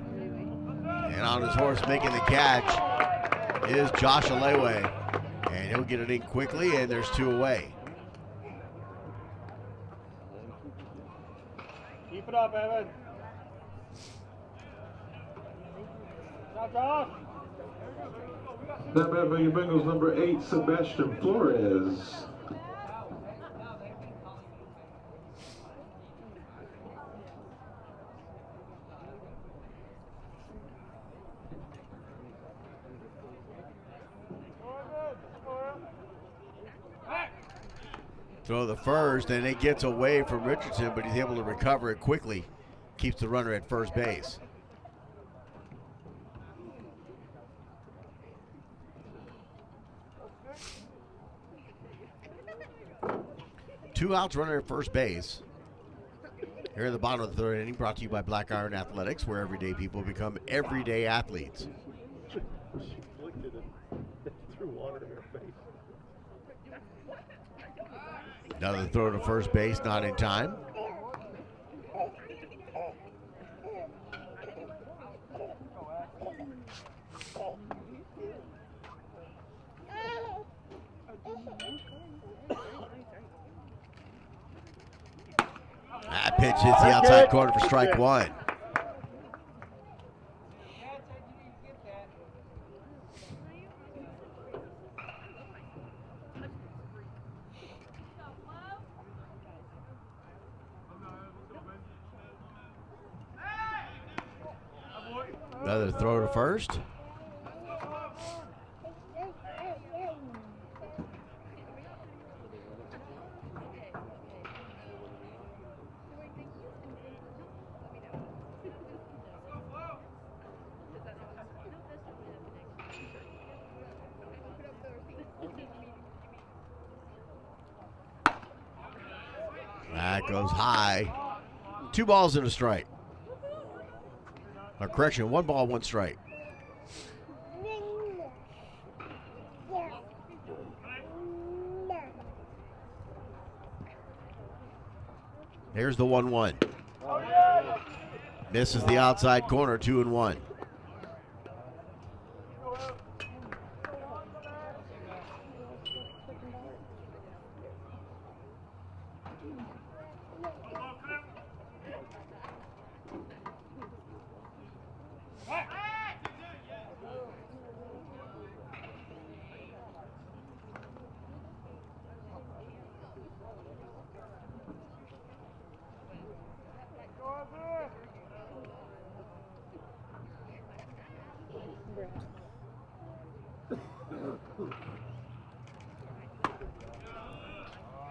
And on his horse making the catch is Josh Alewe. And he'll get it in quickly, and there's 2 away.
Keep it up, Evan. Stop, Josh.
Now for your Bengals number 8, Sebastian Flores.
throw the first, and it gets away from Richardson, but he's able to recover it quickly. Keeps the runner at first base. Two outs, runner at first base. Here at the bottom of the third inning, brought to you by Black Iron Athletics, where everyday people become everyday athletes.
She looked at it, threw water in her face.
Another throw to first base, not in time. That pitch hits the outside corner for strike one. Another throw to first. That goes high. 2 balls and a strike. Or correction, 1 ball, 1 strike. Here's the 1-1. Misses the outside corner, 2-1.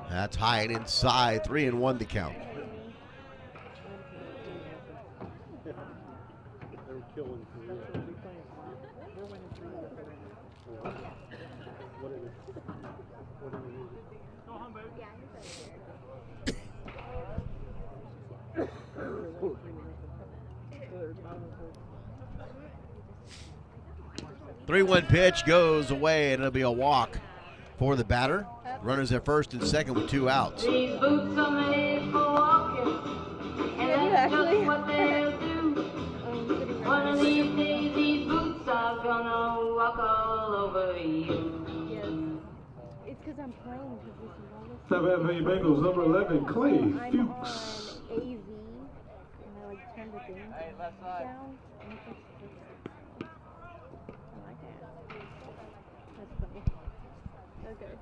That's high and inside, 3-1 the count.
They were killing for real. What did it? Go home, baby.
3-1 pitch goes away, and it'll be a walk for the batter. Runners at first and second with 2 outs.
These boots are made for walking, and that's just what they'll do. One of these days, these boots are gonna walk all over you.
Yes. It's because I'm playing.
Now batting for your Bengals, number 11, Clay
I'm
Fuchs.
on AV, and I like turned the thing down. And it's like, I like that. That's funny. Okay.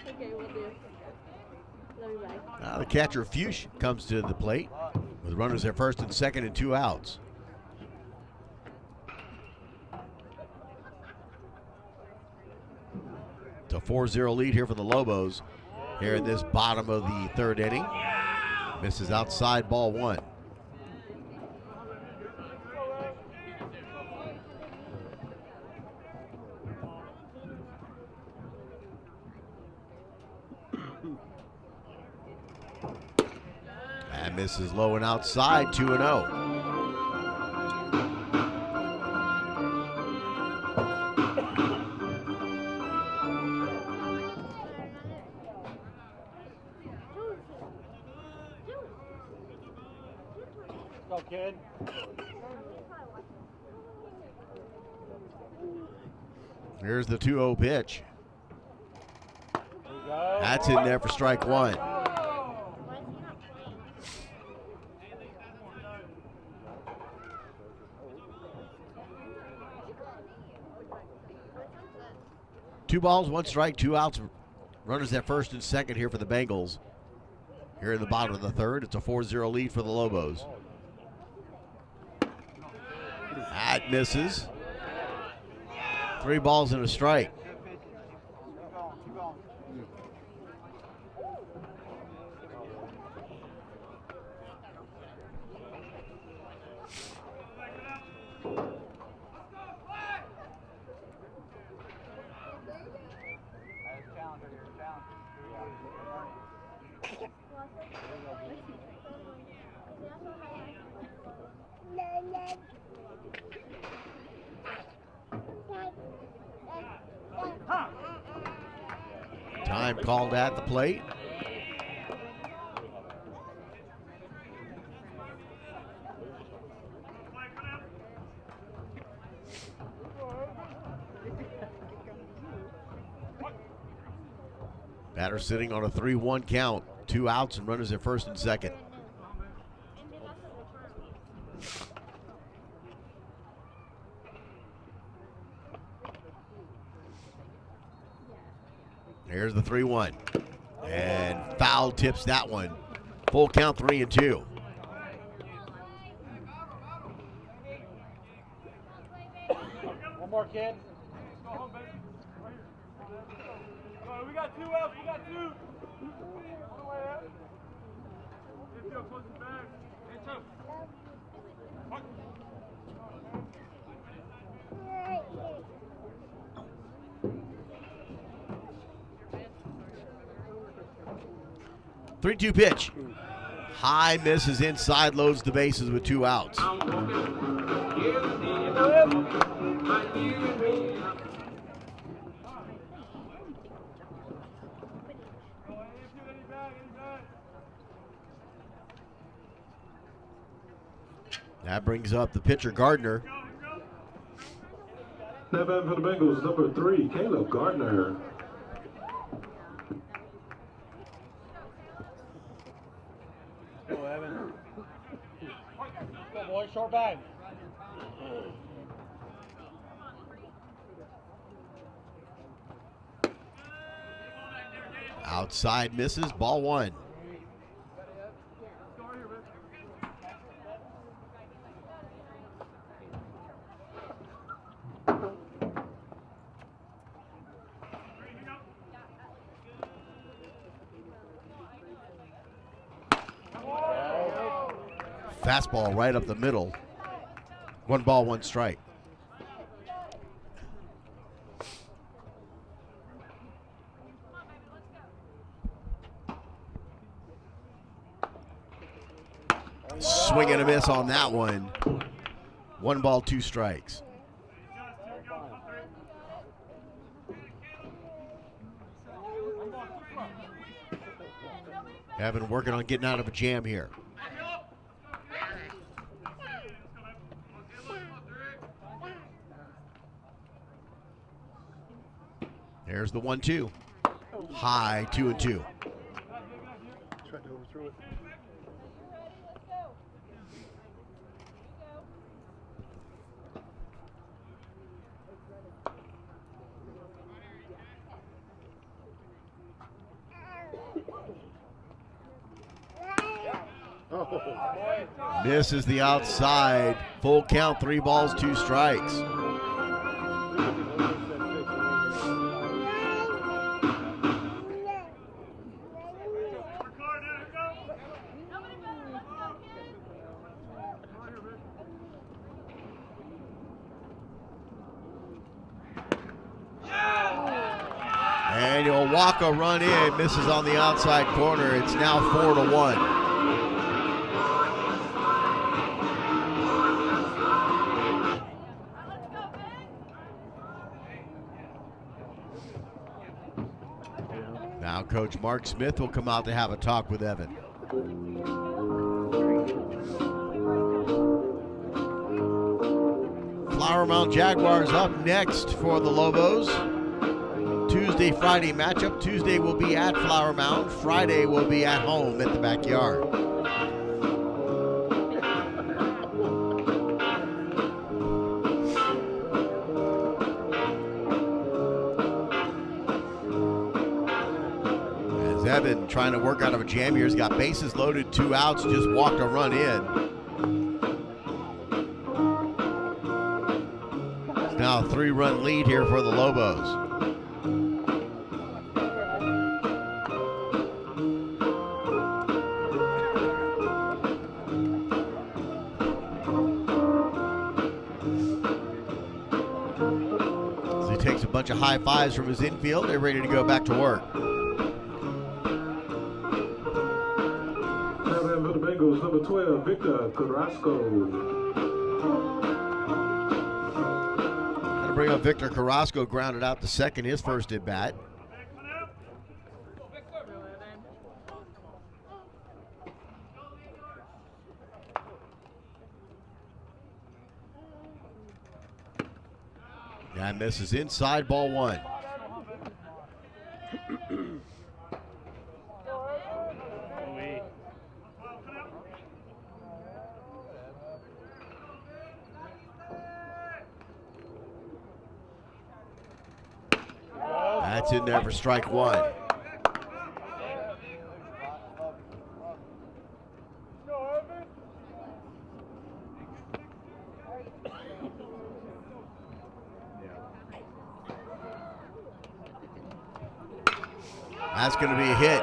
Okay, we'll do. Love you, bye.
Now the catcher, Fuchs, comes to the plate with runners at first and second and 2 outs. It's a 4-0 lead here for the Lobos here in this bottom of the third inning. Misses outside, ball 1. And misses low and outside, 2-0.
Go, kid.
Here's the 2-0 pitch. That's in there for strike 1. Two balls, 1 strike, 2 outs. Runners at first and second here for the Bengals. Here in the bottom of the third, it's a 4-0 lead for the Lobos. That misses. 3 balls and a strike. Time called at the plate. Batter sitting on a 3-1 count. 2 outs and runners at first and second. Here's the 3-1. And foul tips that one. Full count, 3-2.
One more, kid. We got 2 outs. We got 2.
Three-two pitch. High misses inside, loads the bases with 2 outs. That brings up the pitcher, Gardner.
Now batting for the Bengals, number 3, Caleb Gardner.
Go, Evan. Go, boy. Short bag.
Outside misses, ball 1. Fastball right up the middle. 1 ball, 1 strike. Swing and a miss on that one. 1 ball, 2 strikes. Evan working on getting out of a jam here. There's the 1-2. High, 2-2.
Tried to overthrow it.
Misses the outside. Full count, 3 balls, 2 strikes. And he'll walk a run in. Misses on the outside corner. It's now 4-1. Now Coach Mark Smith will come out to have a talk with Evan. Flower Mound Jaguars up next for the Lobos. Tuesday, Friday matchup. Tuesday will be at Flower Mound. Friday will be at home at the backyard. As Evan trying to work out of a jam here, he's got bases loaded, 2 outs, just walked a run in. It's now a 3-run lead here for the Lobos. Takes a bunch of high fives from his infield. They're ready to go back to work.
Bengals, number 12, Victor Carrasco.
Gonna bring up Victor Carrasco, grounded out the second, his first at bat. That misses inside, ball one. That's in there for strike one. That's going to be a hit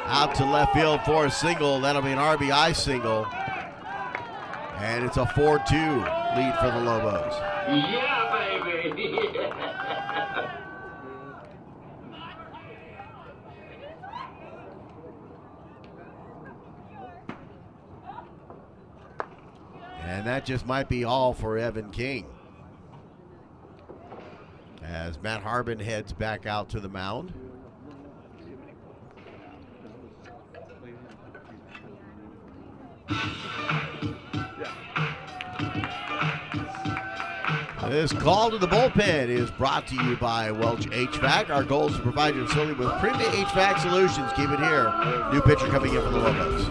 out to left field for a single. That'll be an RBI single. And it's a 4-2 lead for the Lobos.
Yeah, baby.
And that just might be all for Evan King, as Matt Harbin heads back out to the mound. This call to the bullpen is brought to you by Welch HVAC. Our goal is to provide your facility with premium HVAC solutions. Keep it here. New pitcher coming in for the Lobos.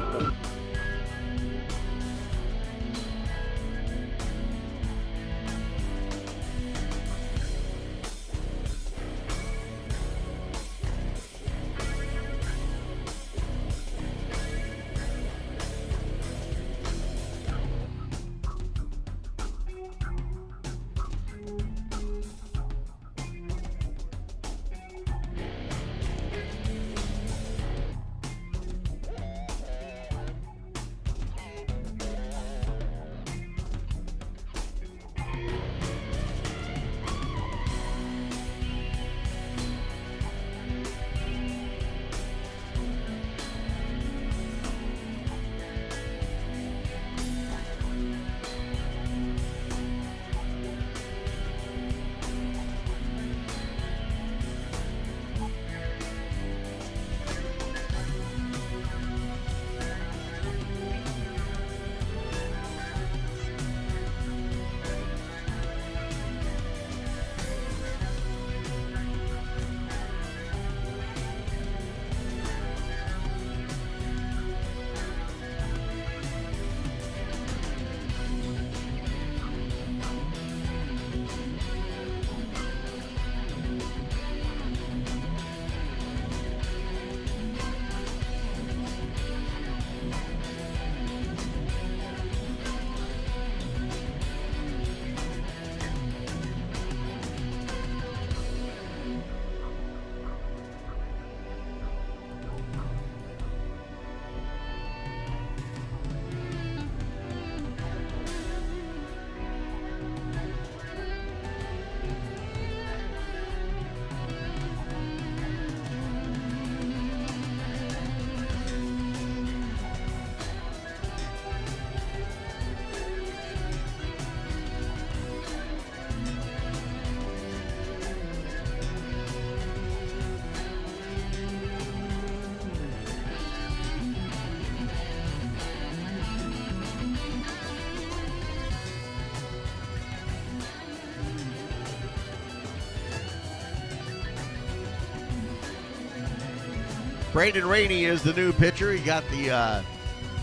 Brandon Rainey is the new pitcher. He got the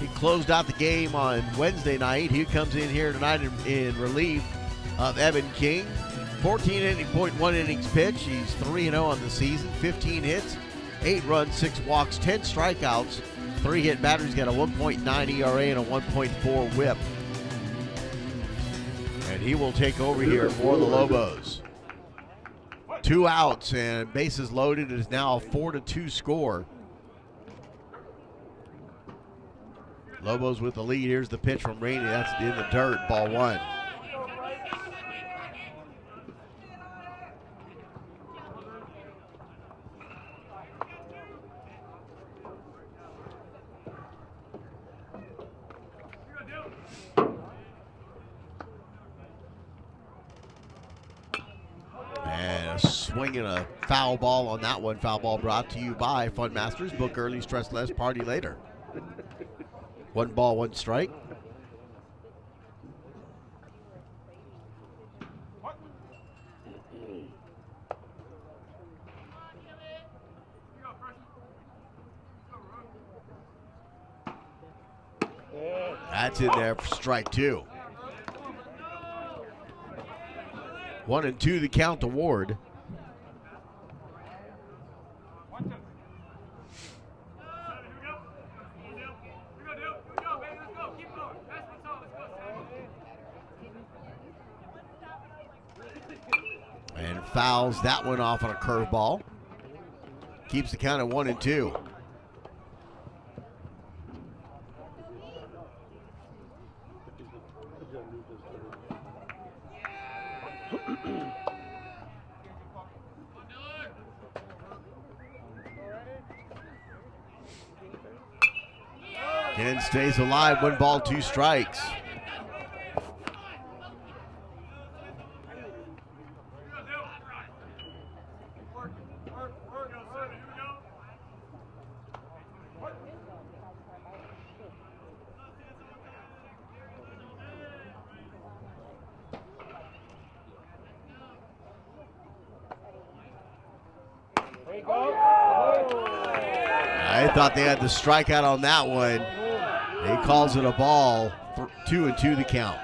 he closed out the game on Wednesday night. He comes in here tonight in relief of Evan King. 14.1 innings pitched. He's 3-0 on the season. 15 hits, 8 runs, 6 walks, 10 strikeouts, 3 hit batters. He's got a 1.9 ERA and a 1.4 WHIP. And he will take over here for the Lobos. 2 outs and bases loaded. It is now a 4-2 score. Lobos with the lead. Here's the pitch from Rainey. That's in the dirt. Ball one. swinging a foul ball on that one. Foul ball brought to you by Fun Masters. Book early, stress less, party later. 1 ball, 1 strike. That's in there for strike 2. 1-2 the count to Ward. And fouls that one off on a curveball. Keeps the count at 1-2. Ken stays alive, 1 ball, 2 strikes. I thought they had the strikeout on that one. He calls it a ball. 2-2 the count.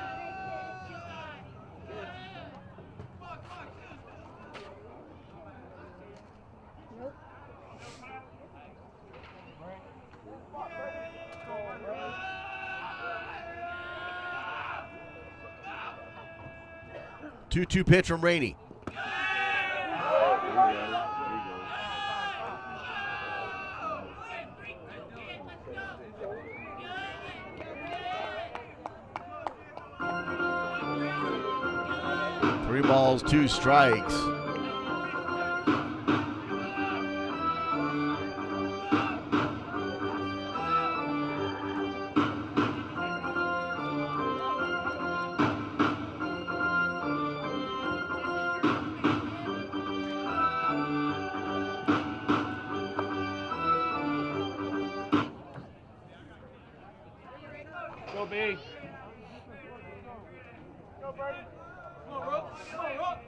Nope. 2-2 pitch from Rainey. Three balls, 2 strikes.
Go, B.
Go, Brady. Come on, Rook. Come on, Rook.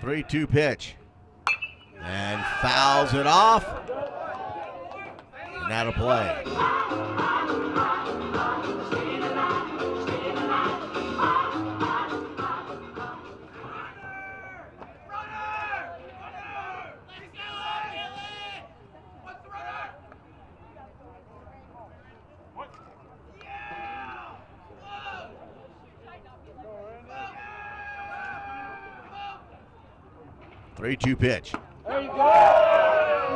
3-2 pitch. And fouls it off. And that'll play. Three-two pitch.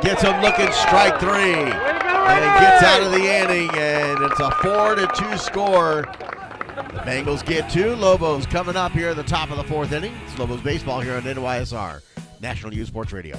Gets him looking, strike 3. And gets out of the inning, and it's a 4-2 score. The Bengals get 2. Lobos coming up here at the top of the 4th inning. It's Lobos baseball here on NYSR, National Youth Sports Radio.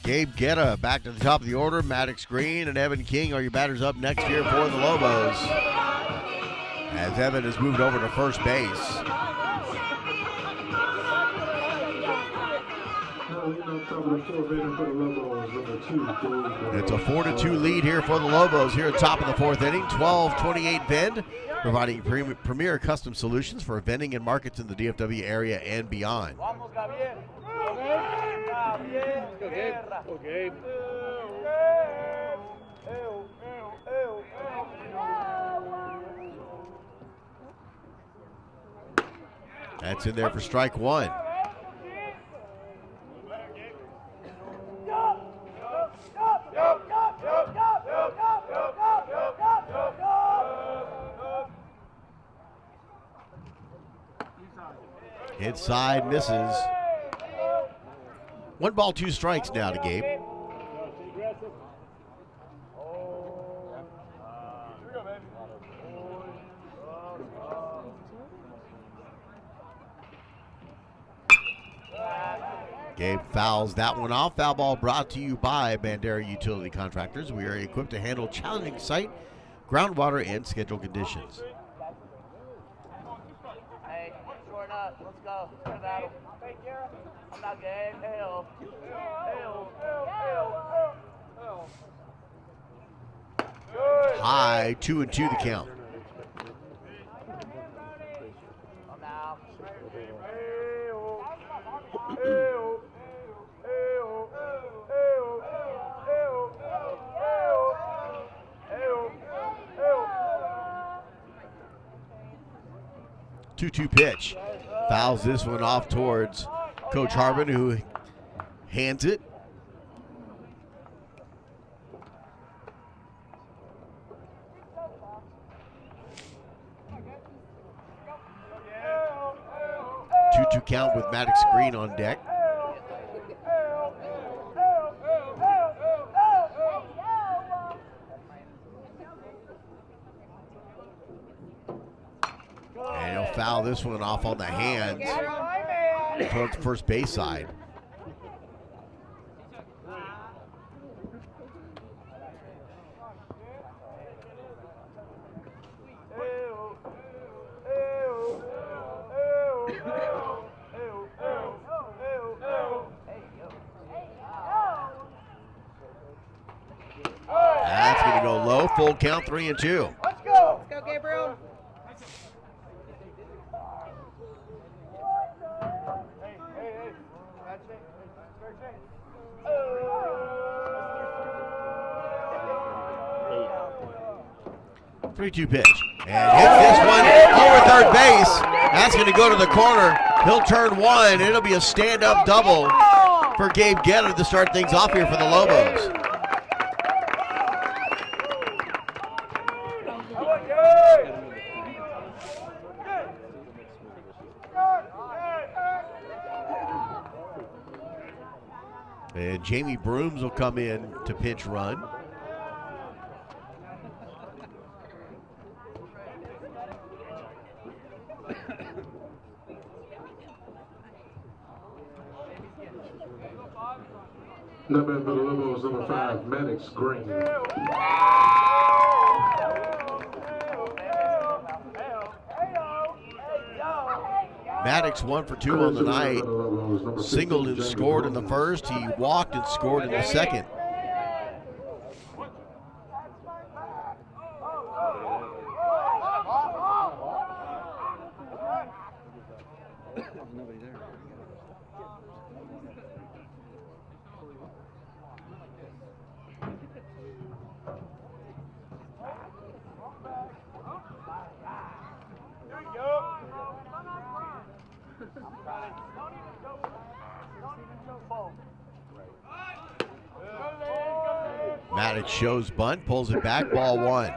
Gabe Guetta back to the top of the order. Maddox Green and Evan King are your batters up next year for the Lobos. As Evan has moved over to first base. It's a 4-2 lead here for the Lobos here at top of the fourth inning. 12-28 Vend, providing premier custom solutions for vending and markets in the DFW area and beyond. That's in there for strike one. Inside, misses. 1 ball, 2 strikes now to Gabe. Gabe fouls that one off. Foul ball brought to you by Bandera Utility Contractors. We are equipped to handle challenging site, groundwater, and schedule conditions.
Hey, short up. Let's go. Let's go battle. Hey, Kara. I'm not Gabe. Hell.
High, 2-2 the count. Two-two pitch. Fouls this one off towards Coach Harbin, who hands it. Two-two count with Maddox Green on deck. And he'll foul this one off on the hands towards the first base side. That's going to go low. Full count, 3-2.
Let's go.
Let's go, Gabriel.
Hey. That's it. Fair change.
3-2 pitch. And hits this one over third base. That's going to go to the corner. He'll turn one. It'll be a stand-up double for Gabe Guetta to start things off here for the Lobos. And Jamie Brooms will come in to pinch run.
Number for the Lobos, number 5, Maddox Green.
Maddox 1 for 2 on the night. Singled and scored in the first. He walked and scored in the second. Maddox shows bunt, pulls it back, ball one.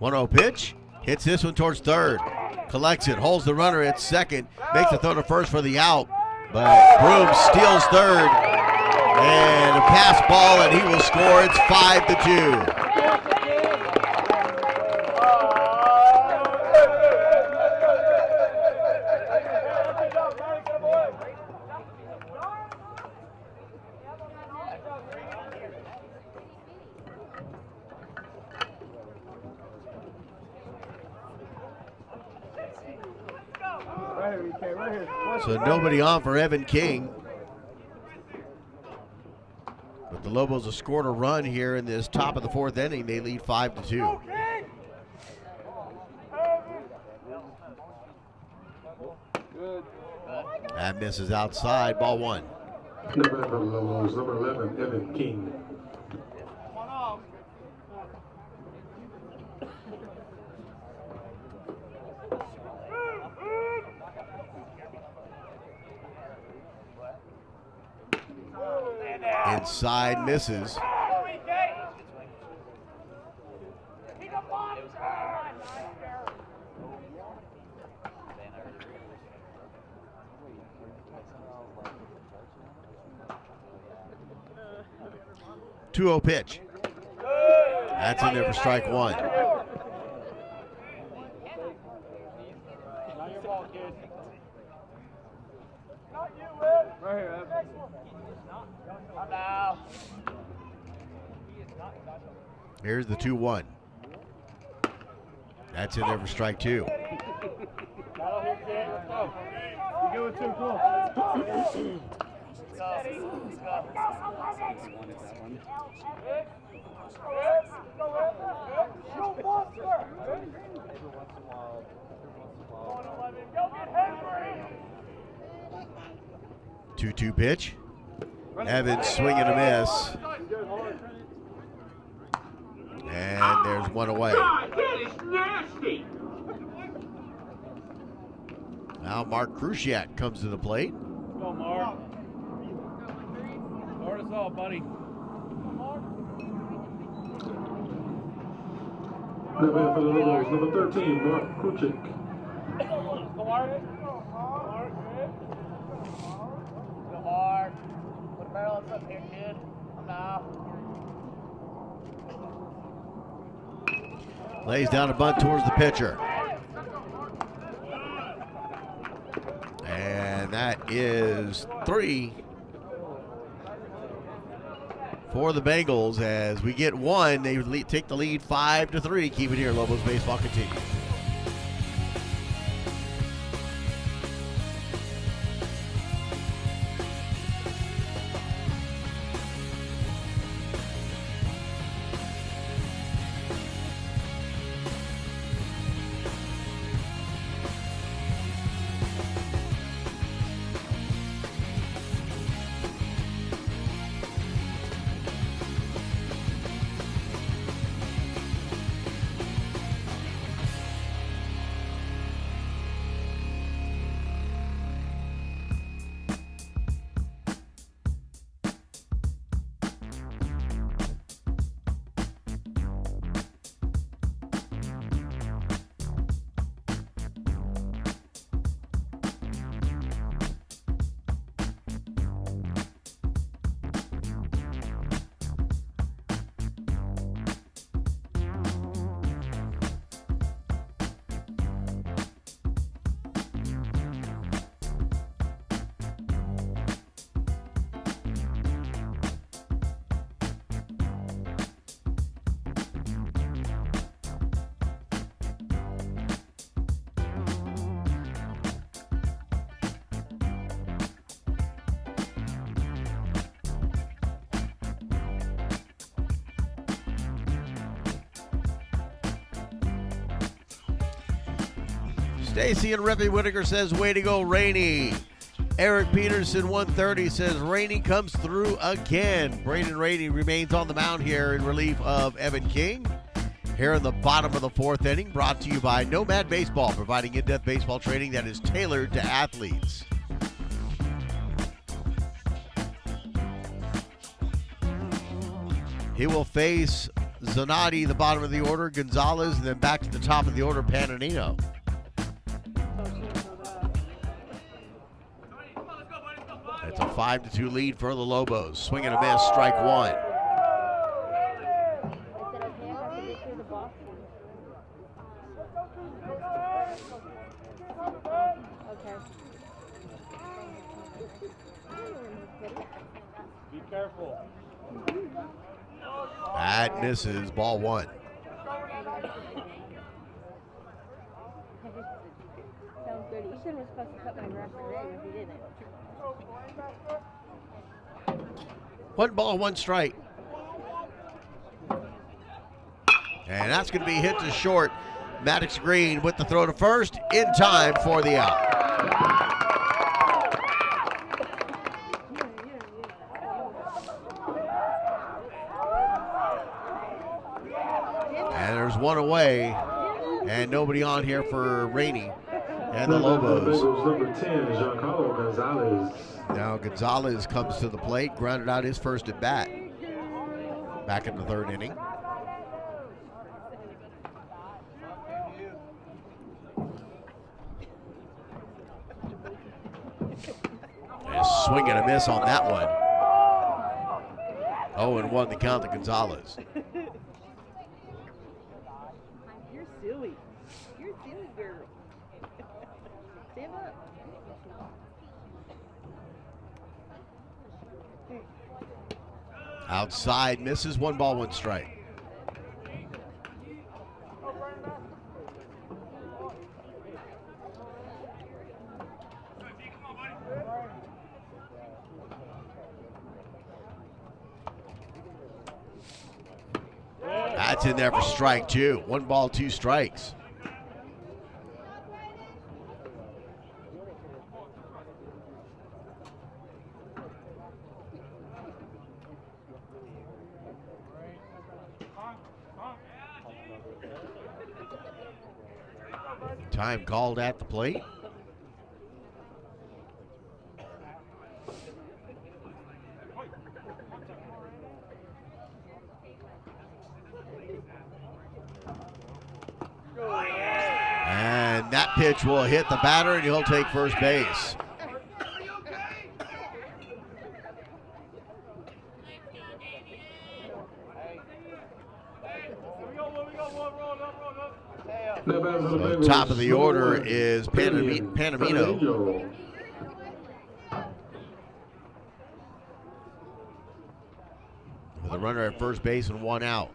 1-0 pitch. Hits this one towards third. Collects it. Holds the runner at second. Makes the throw to first for the out. But Broom steals third. And a pass ball, and he will score. It's 5-2. So nobody on for Evan King. But the Lobos have scored a run here in this top of the fourth inning. They lead 5-2. That misses outside, ball one.
Number for the Lobos, number 11, Evan King.
Inside, misses. Two-0 pitch. That's in there for strike one. Here's the 2-1. That's in there for strike two. Two-two pitch. Evans swinging a miss. And there's one away. Now Mark Krusiak comes to the plate.
Go, Mark. Start us off, buddy.
Number for the Lobos, number 13, Mark Krusiak.
Go, Mark. Put a barrel up here, kid. I'm out.
Lays down a bunt towards the pitcher. And that is 3 for the Bengals. As we get one, they take the lead 5-3. Keep it here. Lobos baseball continues. Stacy and Rippy Whitaker says, way to go, Rainey. Eric Peterson, 130, says, Rainey comes through again. Braden Rainey remains on the mound here in relief of Evan King. Here in the bottom of the fourth inning, brought to you by Nomad Baseball, providing in-depth baseball training that is tailored to athletes. He will face Zanotti, the bottom of the order, Gonzalez, and then back to the top of the order, Pananino. It's a 5-2 lead for the Lobos. Swing and a miss, strike one.
Be careful.
That misses, ball one.
Sounds good. You shouldn't have supposed to cut my grass today if you didn't.
1 ball, 1 strike. And that's going to be hit to short. Maddox Green with the throw to first in time for the out. And there's one away, and nobody on here for Rainey and the Lobos.
Number 10, Giancarlo Gonzalez.
Now Gonzalez comes to the plate, grounded out his first at bat. Back in the third inning. A swing and a miss on that one. 0-1 the count to Gonzalez.
You're silly. You're silly, girl. Stand up.
Outside, misses, 1 ball, 1 strike. That's in there for strike 2. 1 ball, 2 strikes. Time called at the plate. And that pitch will hit the batter, and he'll take first base. So top of the order is Panamino. With a runner at first base and 1 out.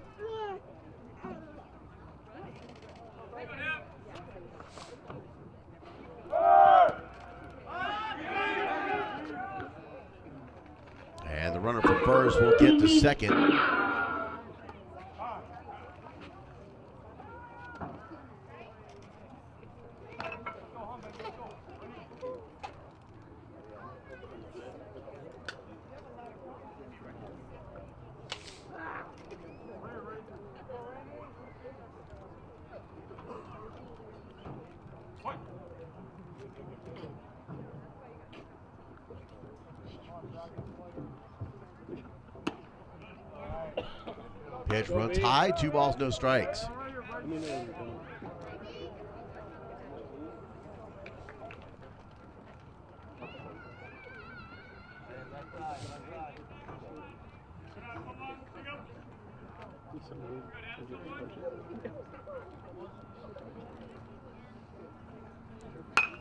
And the runner from first will get to second. Pitch runs high, 2 balls, no strikes.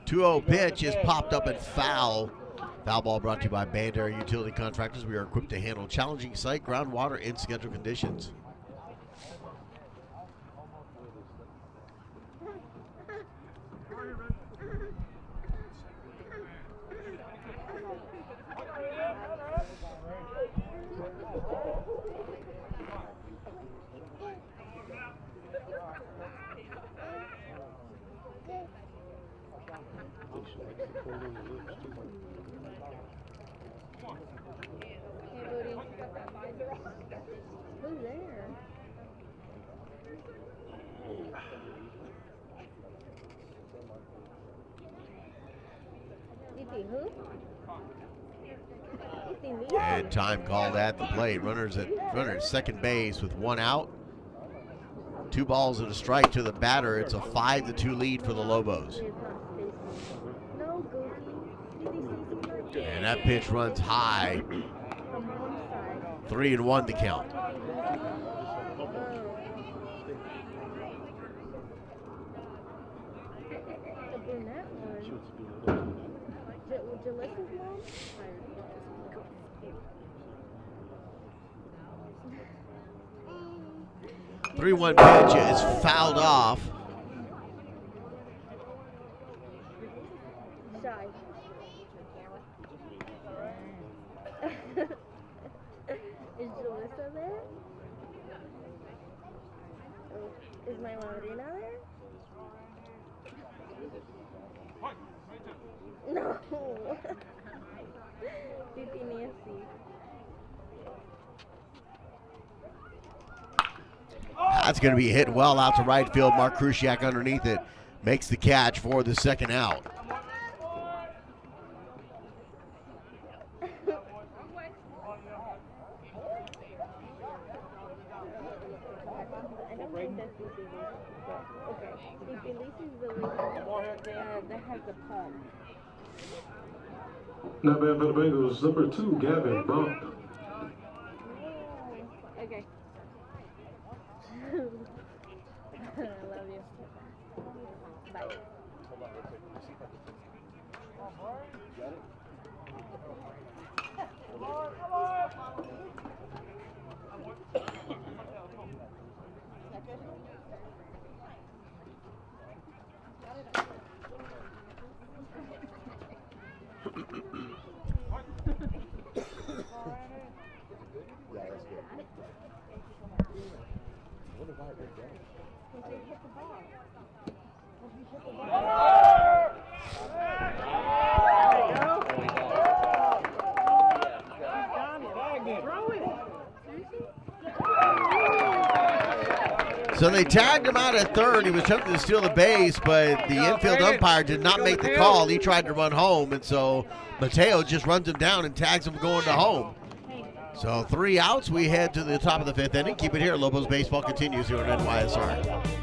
.20 pitch is popped up and foul. Foul ball brought to you by Bandera Utility Contractors. We are equipped to handle challenging site, groundwater, and schedule conditions.
Who's there? You think who? You think me?
And time called at the plate. Runners at second base with 1 out. 2 balls and a strike to the batter. It's a 5-2 lead for the Lobos.
No, Goofy.
And that pitch runs high.
From one side.
3-1 the count.
The brunette one. Jalissa's mom?
3-1 pitch is fouled off.
Shy. Is Jalissa there? Oh, is my Marina there? No. Pipi Nancy.
That's going to be hit well out to right field. Mark Krusiak underneath it makes the catch for the second out.
I don't think that's Pipi Nancy. Okay. Pipi Nancy's the lady that has the pub.
Not bad for the Bengals. Number 2, Gavin Bump.
Okay. I love you. Bye.
So they tagged him out at third. He was attempting to steal the base, but the infield umpire did not make the call. He tried to run home, and so Mateo just runs him down and tags him going to home. So 3 outs. We head to the top of the 5th inning. Keep it here. Lobos baseball continues here on NYSR.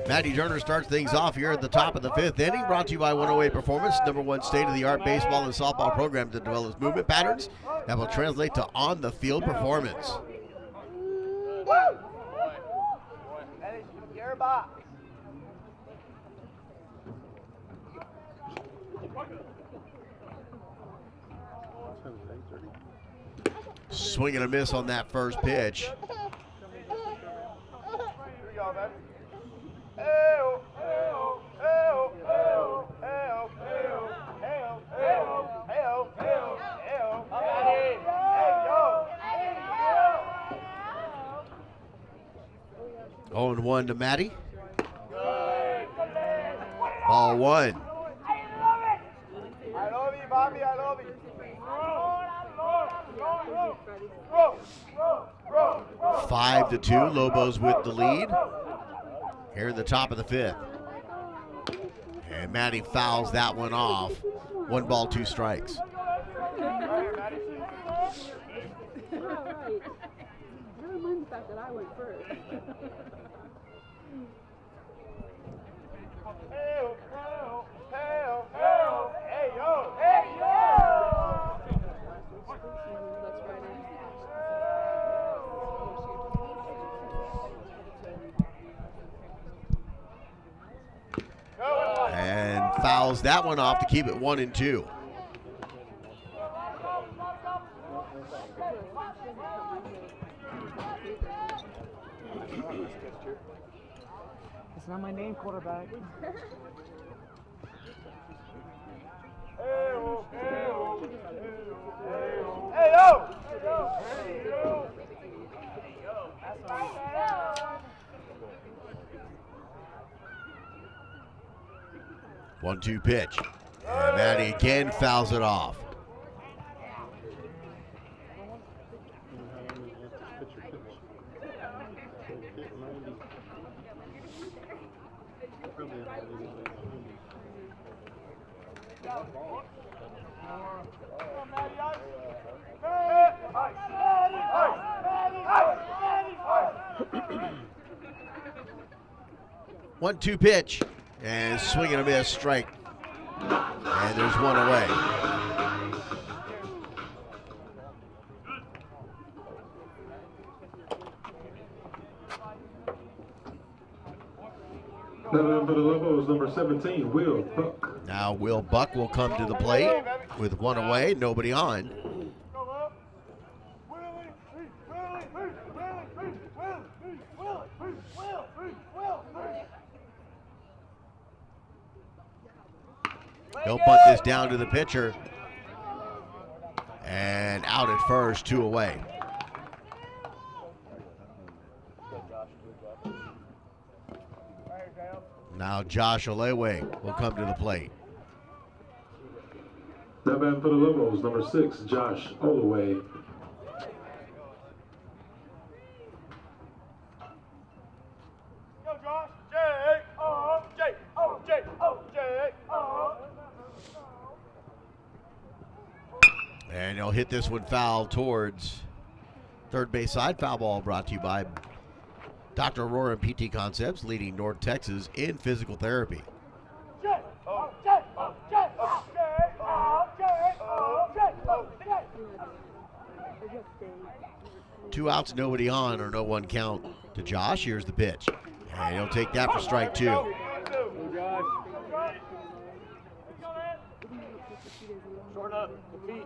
Matty Turner starts things off here at the top of the 5th inning, brought to you by 108 Performance, #1 state-of-the-art baseball and softball program that develops movement patterns that will translate to on-the-field performance. Swing and a miss on that first pitch. Oh, and 1 to Matty. Ball one.
I love you, Bobby. I love you.
5-2. Lobos with the lead. Here in the top of the fifth. And Maddie fouls that one off. 1 ball, 2 strikes.
Never mind the fact that I went first.
Hey, yo.
'And fouls that one off to keep it 1-2.
It's not my name, quarterback.
Hey, yo.
1-2 pitch. And Maddie again fouls it off. One-two pitch, and swing and a miss, strike. And there's one away.
Now for the Lobos, number 17, Will Buck.
Now Will Buck will come to the plate with one away, nobody on. He'll bunt this down to the pitcher. And out at first, 2 away. Now Josh Olewe will come to the plate.
Now batting for the Lobos, number 6, Josh Olaway.
Go, Josh. J-O-J-O-J-O-J-O.
And he'll hit this one foul towards third base side. Foul ball brought to you by Dr. Aurora and PT Concepts, leading North Texas in physical therapy. 2 outs, nobody on, or no one count to Josh. Here's the pitch. And he'll take that for strike 2.
Short up. Feet.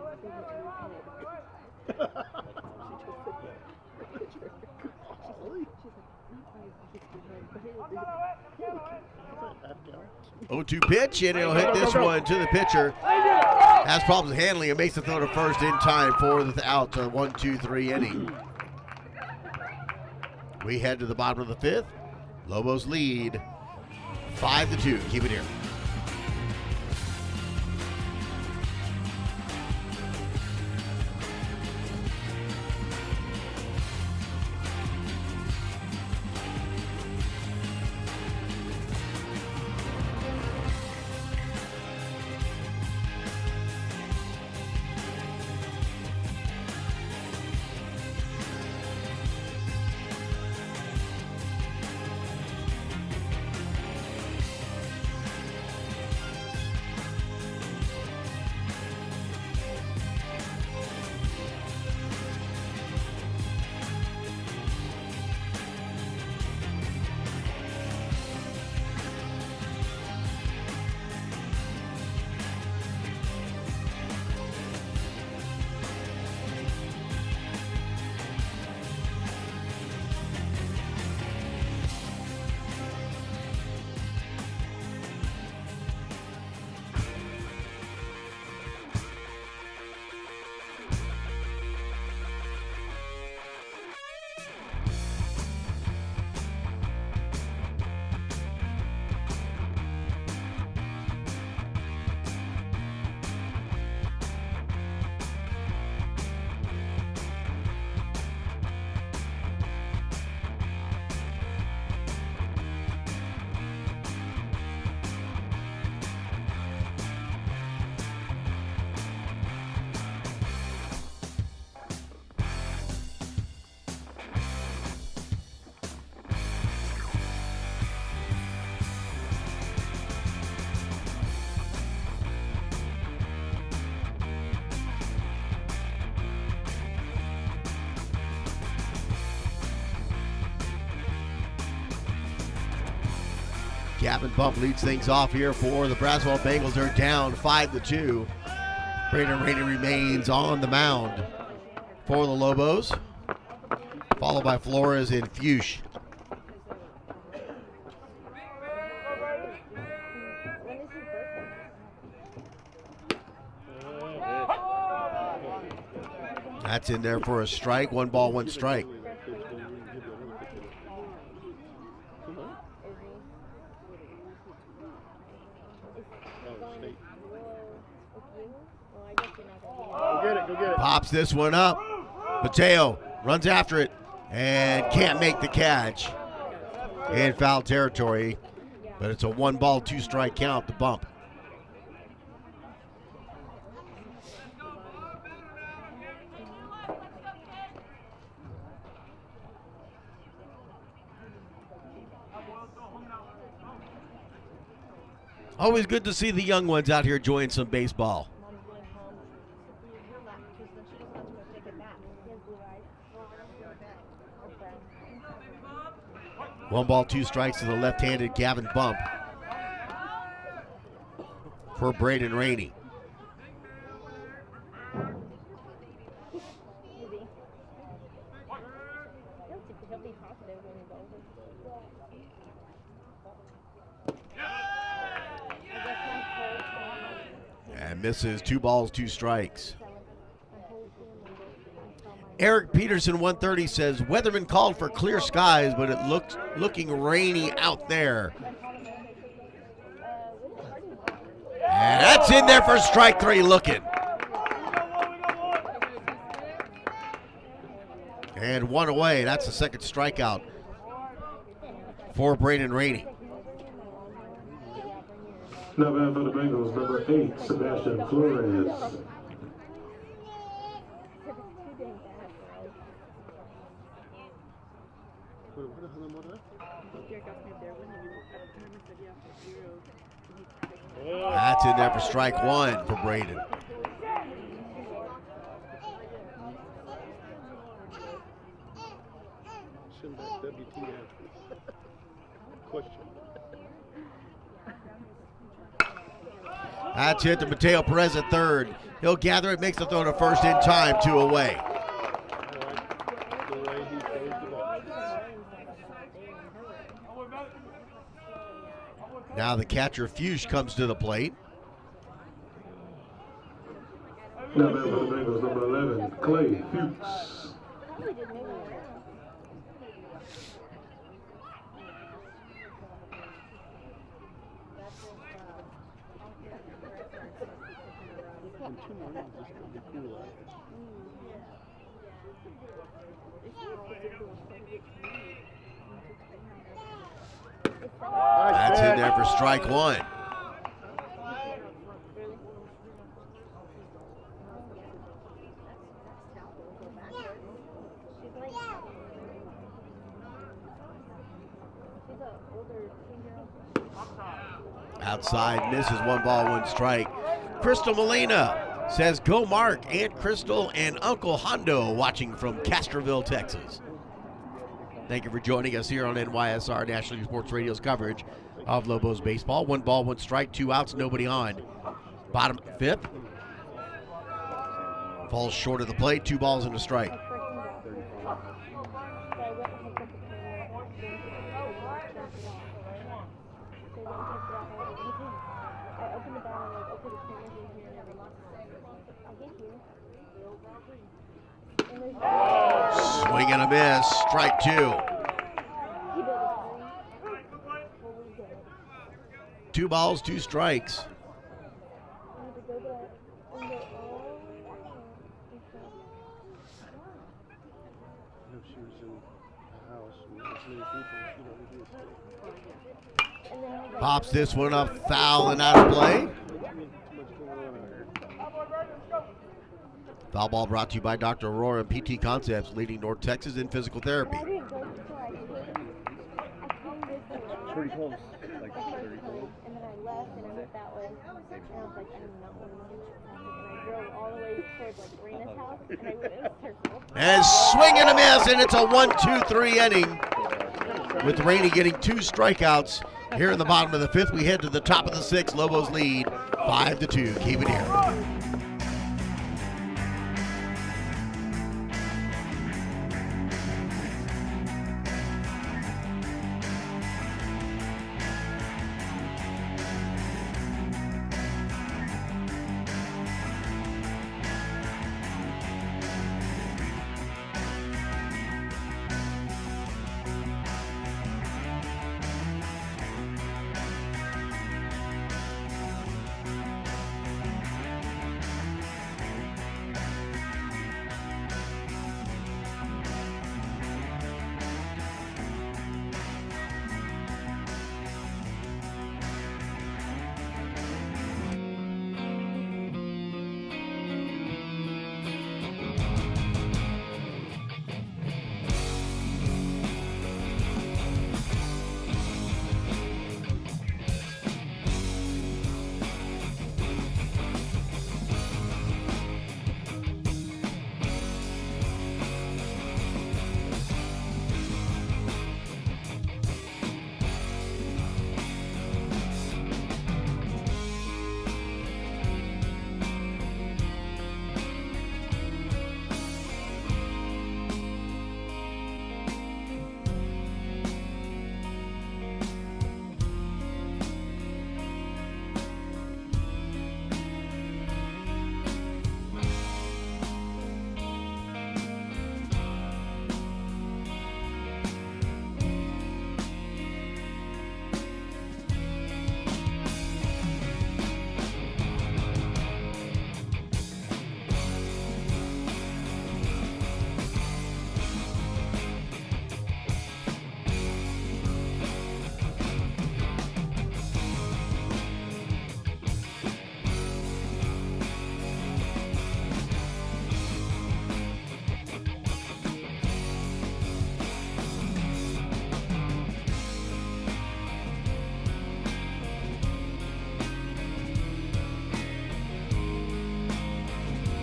0-2 pitch, and he'll hit this one to the pitcher. Has problems handling it, makes the throw to first in time for the out to 1-2-3 inning. We head to the bottom of the fifth. Lobos lead 5-2. Keep it here. Gavin Bump leads things off here for the Braswell Bengals. They're down 5-2. Braden Rainey remains on the mound for the Lobos, followed by Flores and Fuchs. That's in there for a strike. 1 ball, 1 strike. Pops this one up. Mateo runs after it and can't make the catch in foul territory, but it's a 1 ball, 2 strike count to Bump. Always good to see the young ones out here enjoying some baseball. One ball, 2 strikes to the left-handed Gavin Bump for Braden Rainey. And misses. 2 balls, 2 strikes. Eric Peterson, 130, says weatherman called for clear skies, but it looking rainy out there. And that's in there for strike 3 looking. And 1 away. That's the second strikeout for Braden Rainey.
Now bad for the Bengals, number 8, Sebastian Flores.
That's in there for strike 1 for Braden. That's hit to Mateo Perez at third. He'll gather it, makes the throw to first in time, 2 away. Now the catcher Fuchs comes to the plate.
Now back for the Bengals, number 11, Clay Fuchs.
That's in there for strike 1. Outside, misses. 1 ball, 1 strike. Crystal Molina says, go Mark, Aunt Crystal, and Uncle Hondo watching from Castroville, Texas. Thank you for joining us here on NYSR National Sports Radio's coverage of Lobos baseball. 1 ball, 1 strike, 2 outs, nobody on. Bottom 5th. Falls short of the plate, 2 balls and a strike. Swing and a miss, strike 2. 2 balls, 2 strikes. Pops this one up, foul and out of play. Foul ball brought to you by Dr. Aurora and PT Concepts, leading North Texas in physical therapy.
Pretty close, like 30 close.
And then I left and I went that way. And I was like, I do not want to leave. And I drove all the way towards like Rena's house and I went in a circle.
And swing and a miss, and it's a 1-2-3 inning with Rainey getting 2 strikeouts Here in the bottom of the 5th, we head to the top of the 6th. Lobos lead 5-2. Keep it here.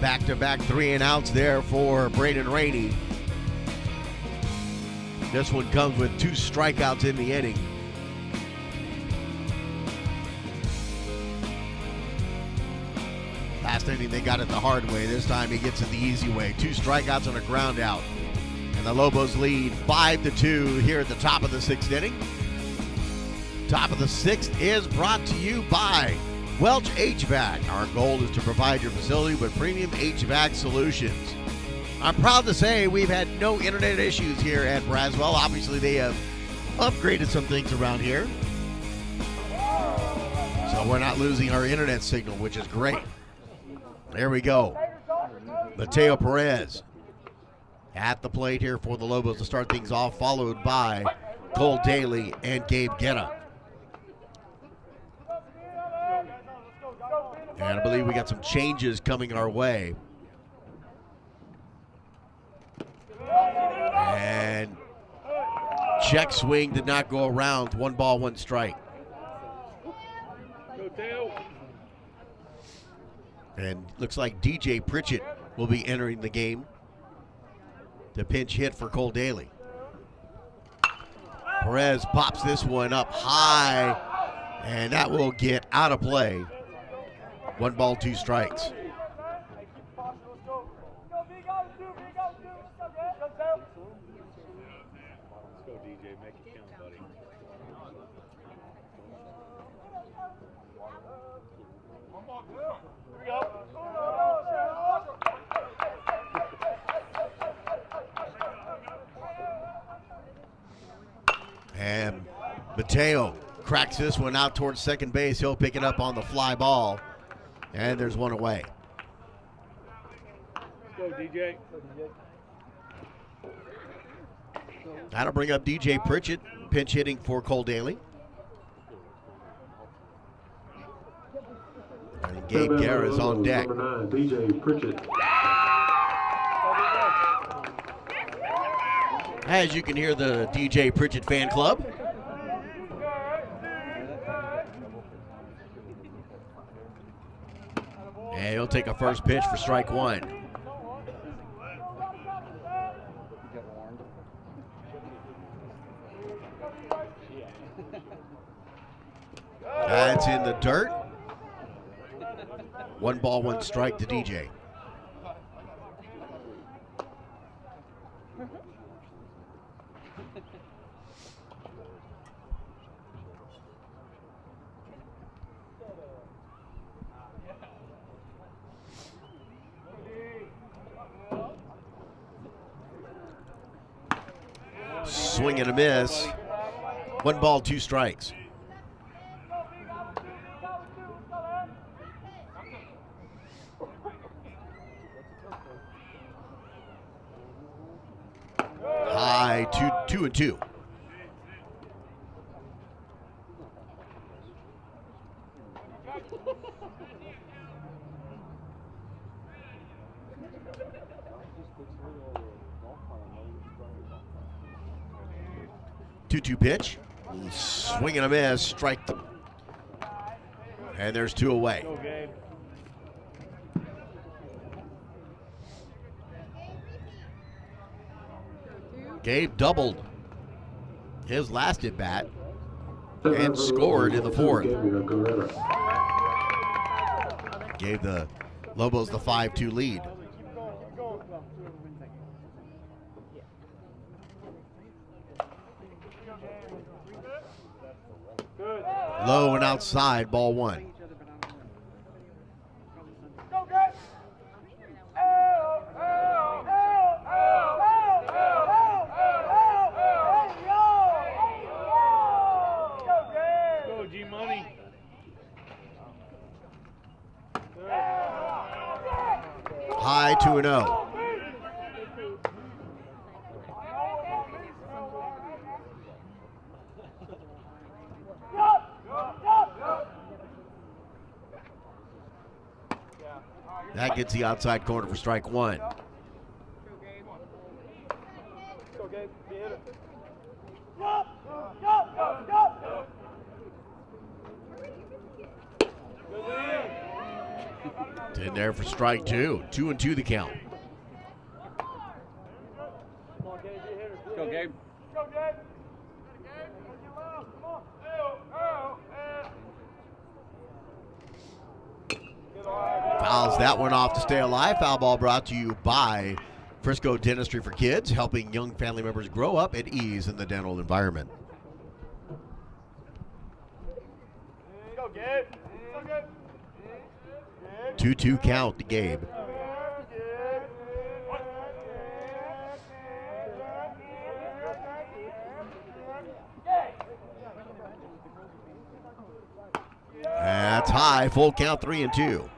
Back-to-back 3-and-outs there for Braden Rainey. This one comes with 2 strikeouts in the inning. Last inning they got it the hard way. This time he gets it the easy way. 2 strikeouts and a ground out. And the Lobos lead 5-2 here at the top of the 6th inning. Top of the 6th is brought to you by Welch HVAC. Our goal is to provide your facility with premium HVAC solutions. I'm proud to say we've had no internet issues here at Braswell. Obviously, they have upgraded some things around here, so we're not losing our internet signal, which is great. There we go. Mateo Perez at the plate here for the Lobos to start things off, followed by Cole Daly and Gabe Guetta. And I believe we got some changes coming our way. And check swing did not go around. 1 ball, 1 strike. And looks like DJ Pritchett will be entering the game to pinch hit for Cole Daly. Perez pops this one up high, and that will get out of play. 1 ball, 2 strikes. And Mateo cracks this one out towards second base. He'll pick it up on the fly ball. And there's 1 away.
Go, DJ.
That'll bring up DJ Pritchett, pinch hitting for Cole Daly. And Gabe Guerra is on deck.
Number 9, DJ Pritchett.
As you can hear, the DJ Pritchett fan club. And he'll take a first pitch for strike 1. That's in the dirt. 1 ball, 1 strike to DJ. Swing and a miss. 1 ball, 2 strikes. High, 2-2. Two pitch. Swing and a miss. Strike. And there's 2 away. Gabe doubled his last at bat and scored in the 4th. Gave the Lobos the 5-2 lead. Low and outside, ball 1. High 2-0. That gets the outside corner for strike 1. It's in there for strike 2. 2-2 the count.
Go, Gabe.
Fouls that one off to stay alive. Foul ball brought to you by Frisco Dentistry for Kids, helping young family members grow up at ease in the dental environment.
Go, Gabe.
2-2 count to Gabe. That's high. Full count, 3-2.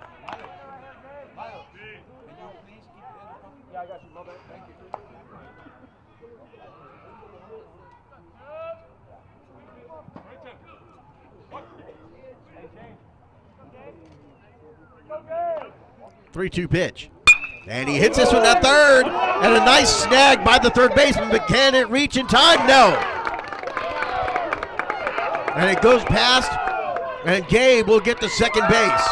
Three-two pitch. And he hits this one at third. And a nice snag by the third baseman, but can it reach in time? No. And it goes past, and Gabe will get to second base.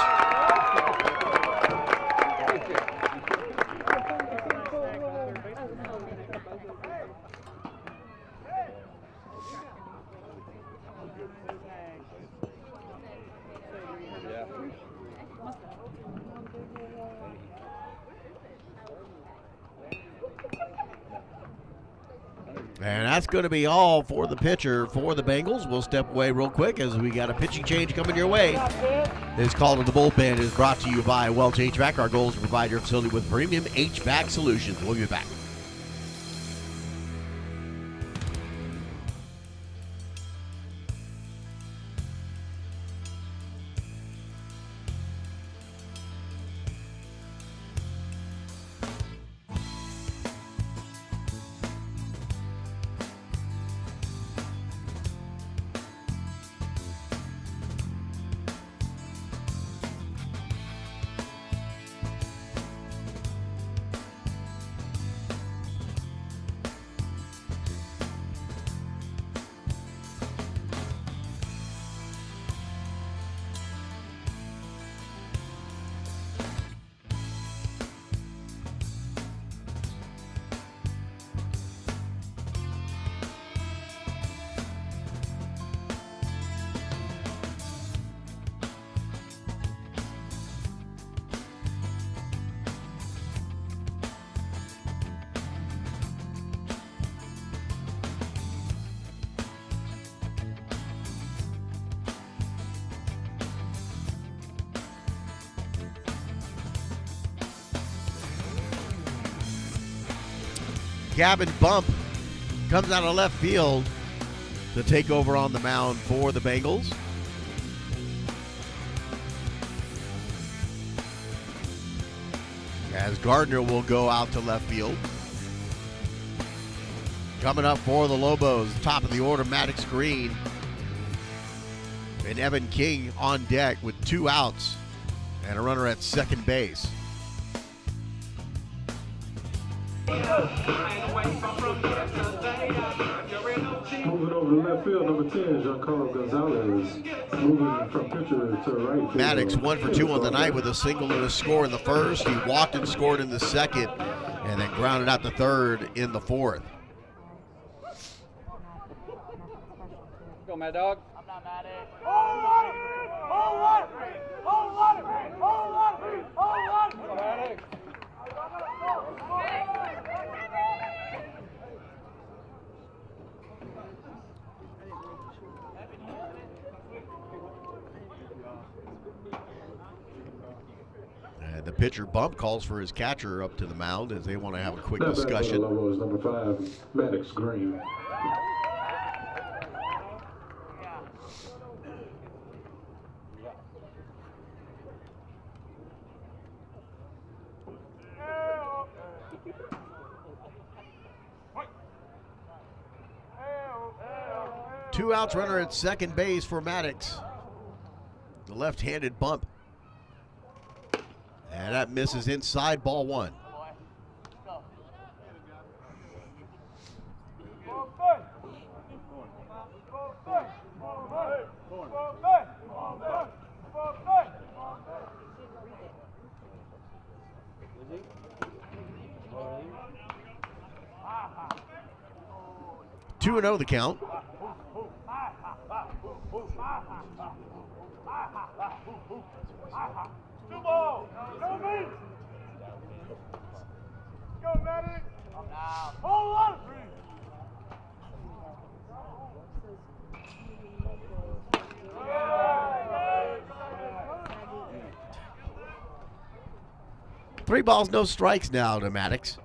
And that's going to be all for the pitcher for the Bengals. We'll step away real quick as we got a pitching change coming your way. This call to the bullpen is brought to you by Welch HVAC. Our goal is to provide your facility with premium HVAC solutions. We'll be back. Gavin Bump comes out of left field to take over on the mound for the Bengals. As Gardner will go out to left field. Coming up for the Lobos, top of the order, Maddox Green and Evan King on deck with 2 outs and a runner at second base.
Moving over to left field, number 10, Giancarlo Gonzalez. Moving from pitcher to right field.
Maddox 1 for 2 on the night with a single and a score in the first. He walked and scored in the second, and then grounded out the third in the fourth.
Go, Mad Dog.
I'm not mad at it. Hold on! Hold on! Hold on! Hold on! Hold on!
Maddox.
And the pitcher Bump calls for his catcher up to the mound as they want to have a quick discussion.
Lobos, number 5, Maddox Green.
Two outs, runner at second base for Maddox. The left-handed bump. And that misses inside, ball 1. Two and 0 the count.
Go, Maddox! Hold on!
Three balls, no strikes now to Maddox.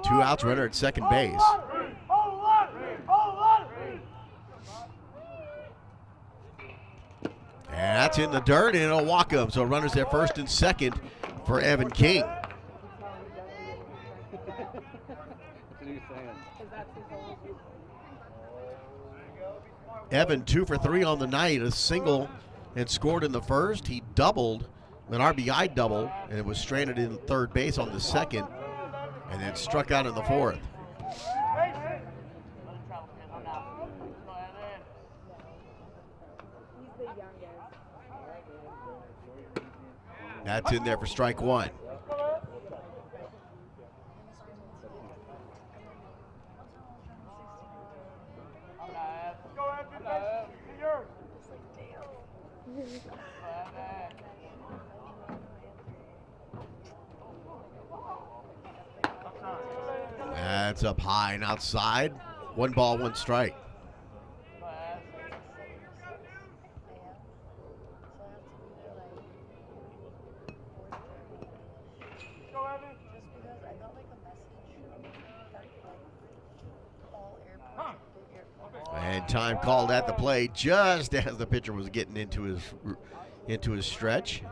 Two outs, runner at second base. And that's in the dirt, and it'll walk him. So runners at first and second for Evan King. Evan 2 for 3 on the night, a single and scored in the first. He doubled, an RBI double, and it was stranded in third base on the second, and then struck out in the fourth. That's in there for strike 1. That's up high and outside. 1 ball, 1 strike. And time called at the plate just as the pitcher was getting into his stretch.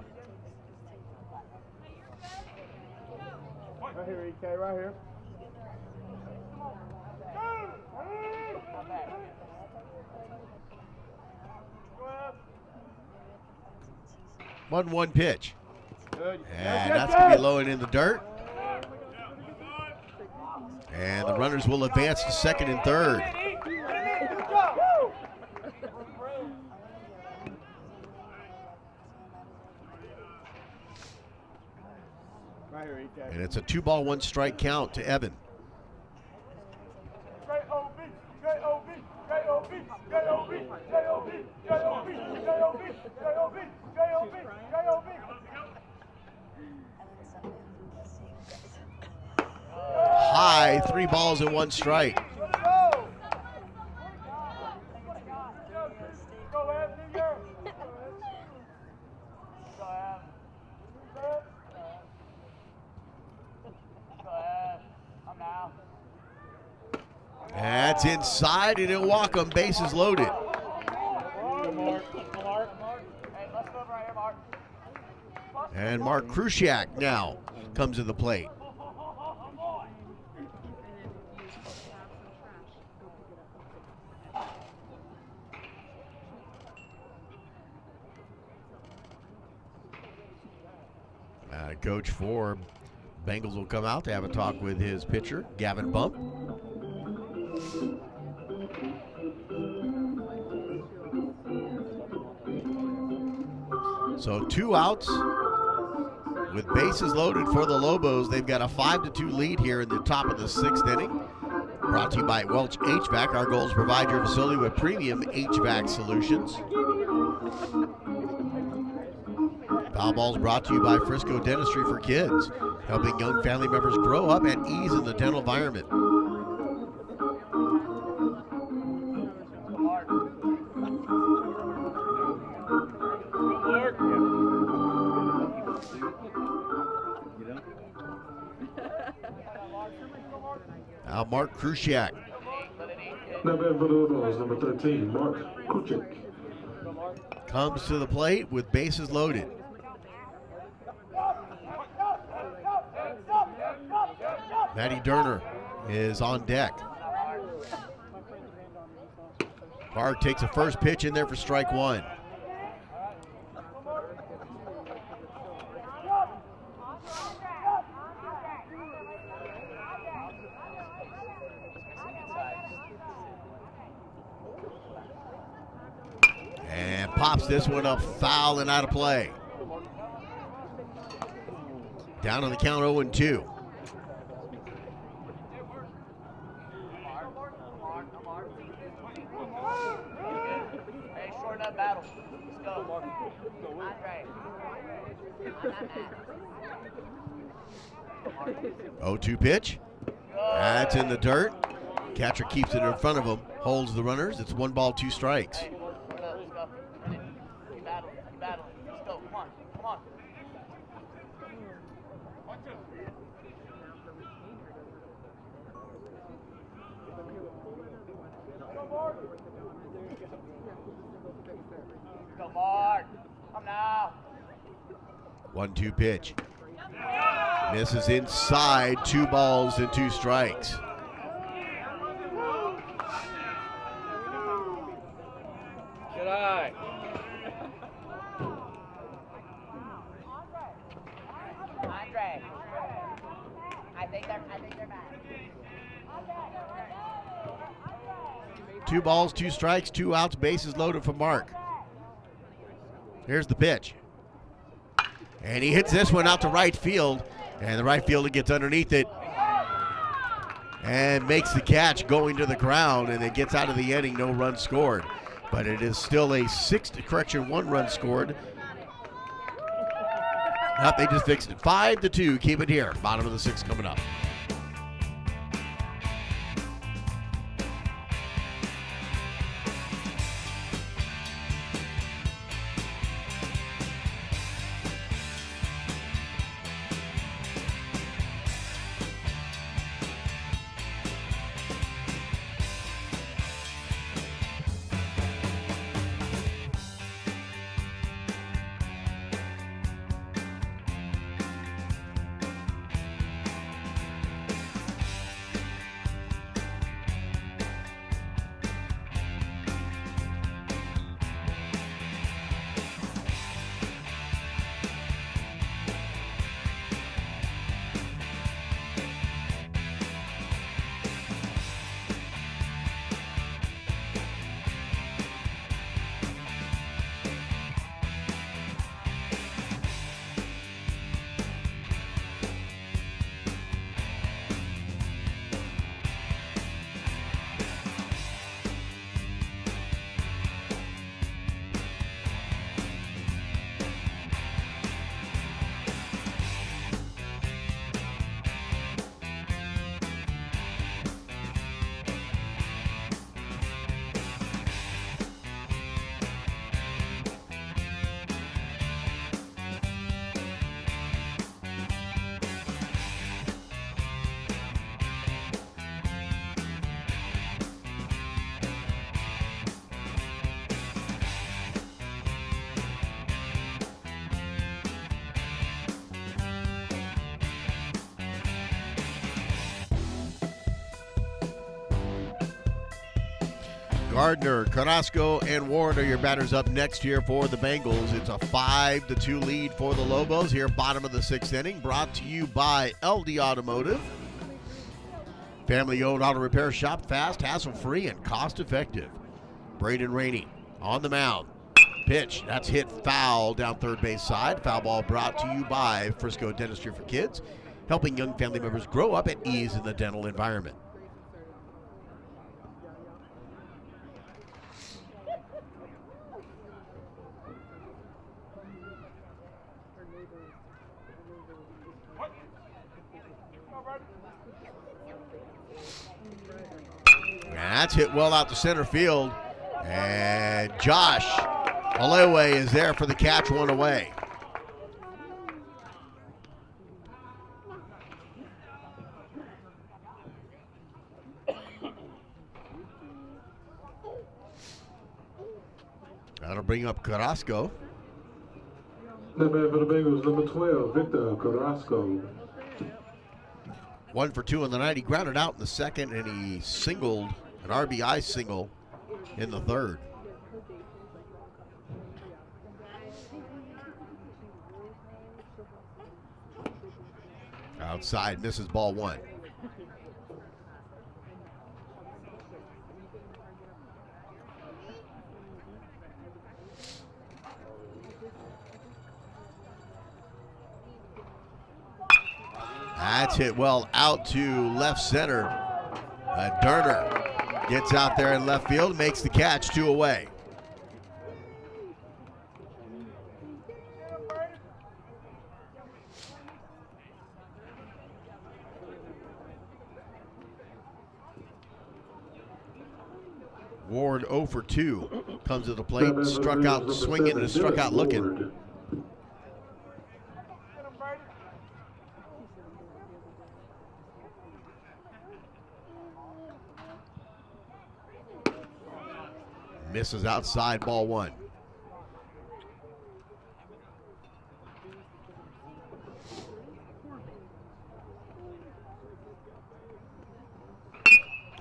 Right here, EK, right here.
1-1 pitch. And that's going to be low and in the dirt. And the runners will advance to second and third. And it's a 2-ball, 1 strike count to Evan. High, 3 balls and 1 strike. That's inside, and he'll walk him. Bases loaded. And Mark Krusiak now comes to the plate. Coach for Bengals will come out to have a talk with his pitcher, Gavin Bump. So 2 outs with bases loaded for the Lobos. They've got a 5-2 lead here in the top of the 6th inning. Brought to you by Welch HVAC. Our goal is to provide your facility with premium HVAC solutions. Foul ball's brought to you by Frisco Dentistry for Kids, helping young family members grow up at ease in the dental environment. Now Mark Krusiak.
Now batting for the Lobos, number 13, Mark Krusiak.
Comes to the plate with bases loaded. Matty Durner is on deck. Mark takes a first pitch in there for strike 1. And pops this one up foul and out of play. Down on the count 0-2.
Battle. Let's go.
Andre. 0-2 pitch. That's in the dirt. Catcher keeps it in front of him, holds the runners. It's 1 ball, 2 strikes.
Let's go. Battle. Let's go. Come on. Go, Mark. Come now.
1-2 pitch. Misses inside. 2 balls and 2 strikes.
Good eye.
Andre. I think they're back.
2 balls, 2 strikes, 2 outs, bases loaded for Mark. Here's the pitch. And he hits this one out to right field. And the right fielder gets underneath it and makes the catch going to the ground, and it gets out of the inning, no run scored. But it is still a 1 run scored. Nope, they just fixed it. 5-2, keep it here. Bottom of the 6th coming up. Gardner, Carrasco, and Ward are your batters up next here for the Bengals. It's a 5-2 lead for the Lobos here, bottom of the 6th inning. Brought to you by LD Automotive. Family-owned auto repair shop, fast, hassle-free, and cost-effective. Braden Rainey on the mound. Pitch, that's hit foul down third base side. Foul ball brought to you by Frisco Dentistry for Kids, helping young family members grow up at ease in the dental environment. That's hit well out to center field. And Josh Alewe is there for the catch, one away. That'll bring up Carrasco.
The man for the Bengals, number 12, Victor Carrasco.
1 for 2 in the night. He grounded out in the second, and he singled, an RBI single, in the third. Outside, misses ball 1. That's hit well out to left center. Durner gets out there in left field, makes the catch, 2 away. Ward 0 for 2 comes to the plate, struck out swinging and struck out looking. Misses outside, ball 1.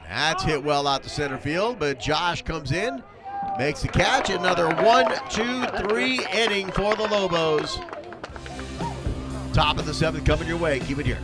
That's hit well out to center field, but Josh comes in, makes the catch. Another 1-2-3 inning for the Lobos. Top of the 7th coming your way. Keep it here.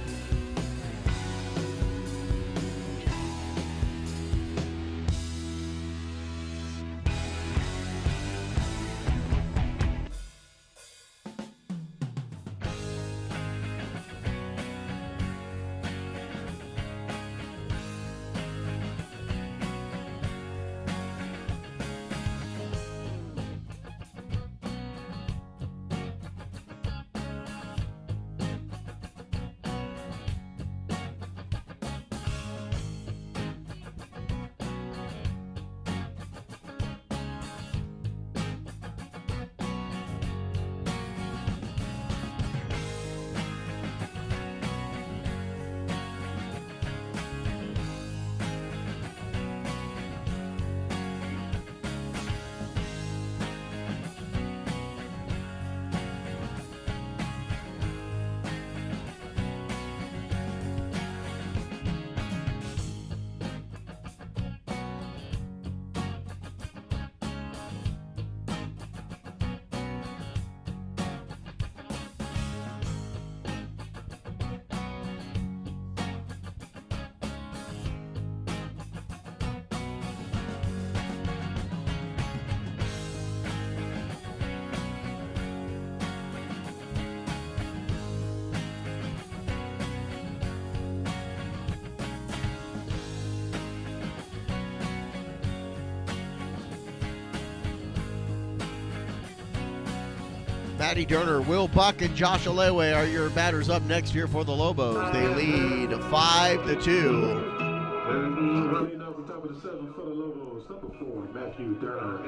Matty Durner, Will Buck, and Josh Alewe are your batters up next year for the Lobos. They lead 5-2.
Running off the top of the 7th for the Lobos, number 4, Matthew Durner.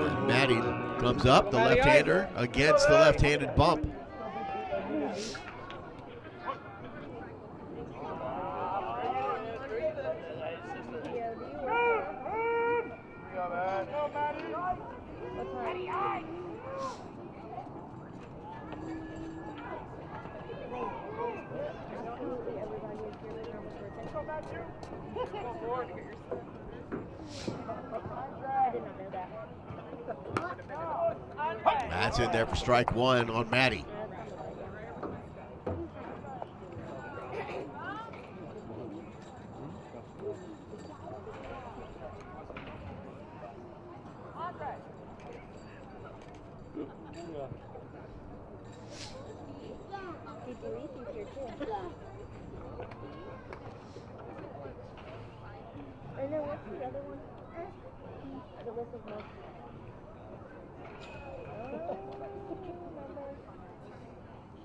And Matty comes up, the left-hander, against the left-handed bump.
I did not know that.
That's in there for strike one on Maddie.
And then what's the other one? The list of most.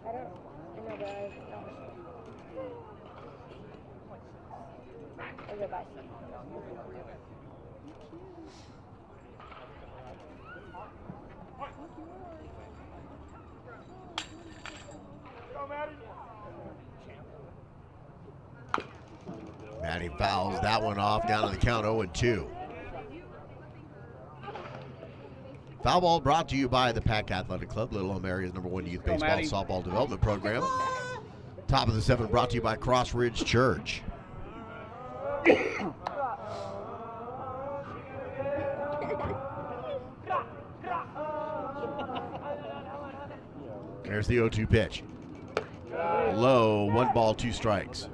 I don't know, but I don't. I'll go buy some.
Maddie fouls that one off, down to the count 0-2. Foul ball brought to you by the Pack Athletic Club, Little Elm Area's #1 youth baseball and softball development program. Top of the 7 brought to you by Cross Ridge Church. There's the 0-2 pitch. Low, 1 ball, 2 strikes.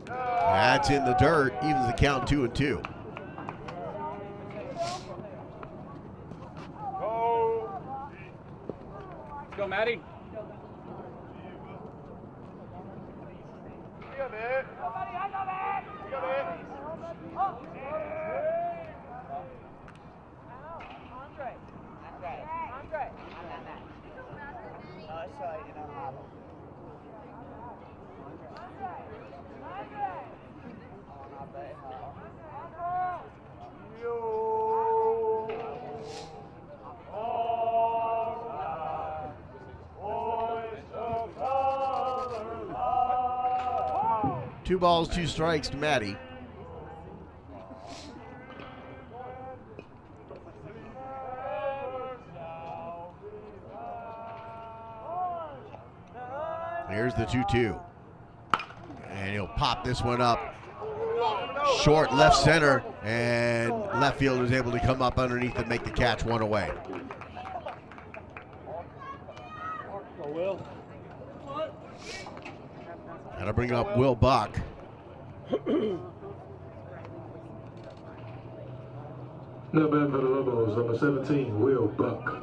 That's in the dirt, evens the count 2-2.
Go, Maddie.
Two balls, 2 strikes to Maddie. Here's the 2-2. And he'll pop this one up. Short left center, and left fielder is able to come up underneath and make the catch, 1 away. Gotta bring up Will Buck.
Now batting for the Lobos, number 17, Will Buck.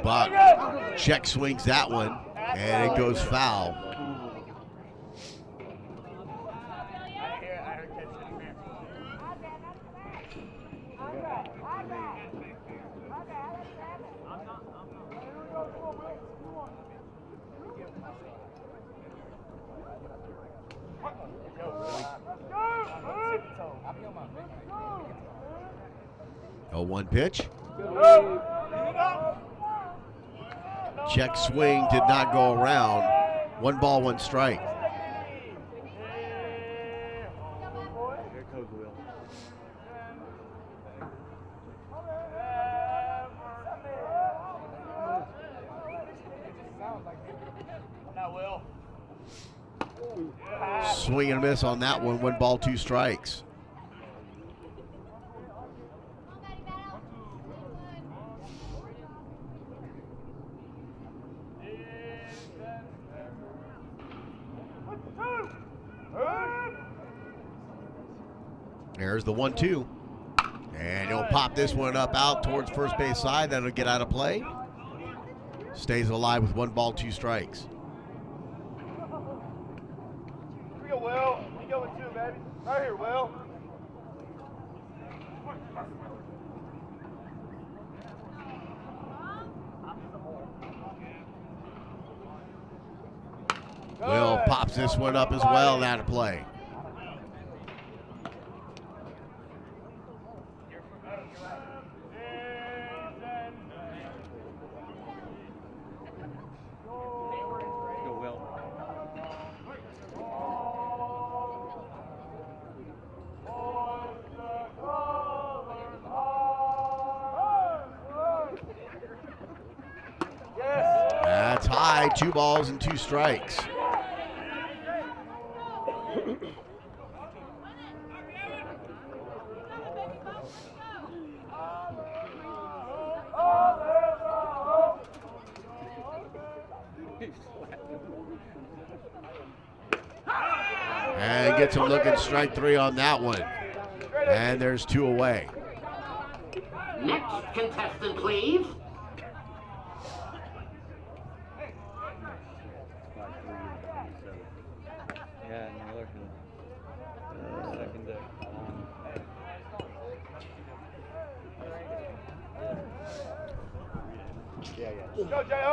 Buck check swings that one, and it goes foul. Oh, 1 pitch. Check swing did not go around. 1 ball, 1 strike. Swing and a miss on that one. 1 ball, 2 strikes. There's the 1-2. And he'll pop this one up out towards first base side. That'll get out of play. Stays alive with 1 ball, 2 strikes.
Here we go, Will. You go with 2, baby. Right here, Will.
Will pops this one up as well, out of play. tie, 2 balls and 2 strikes. And gets him looking, strike 3 on that one. And there's 2 away.
Next contestant, please.
Yeah, Miller. Second deck.
Go, J.O.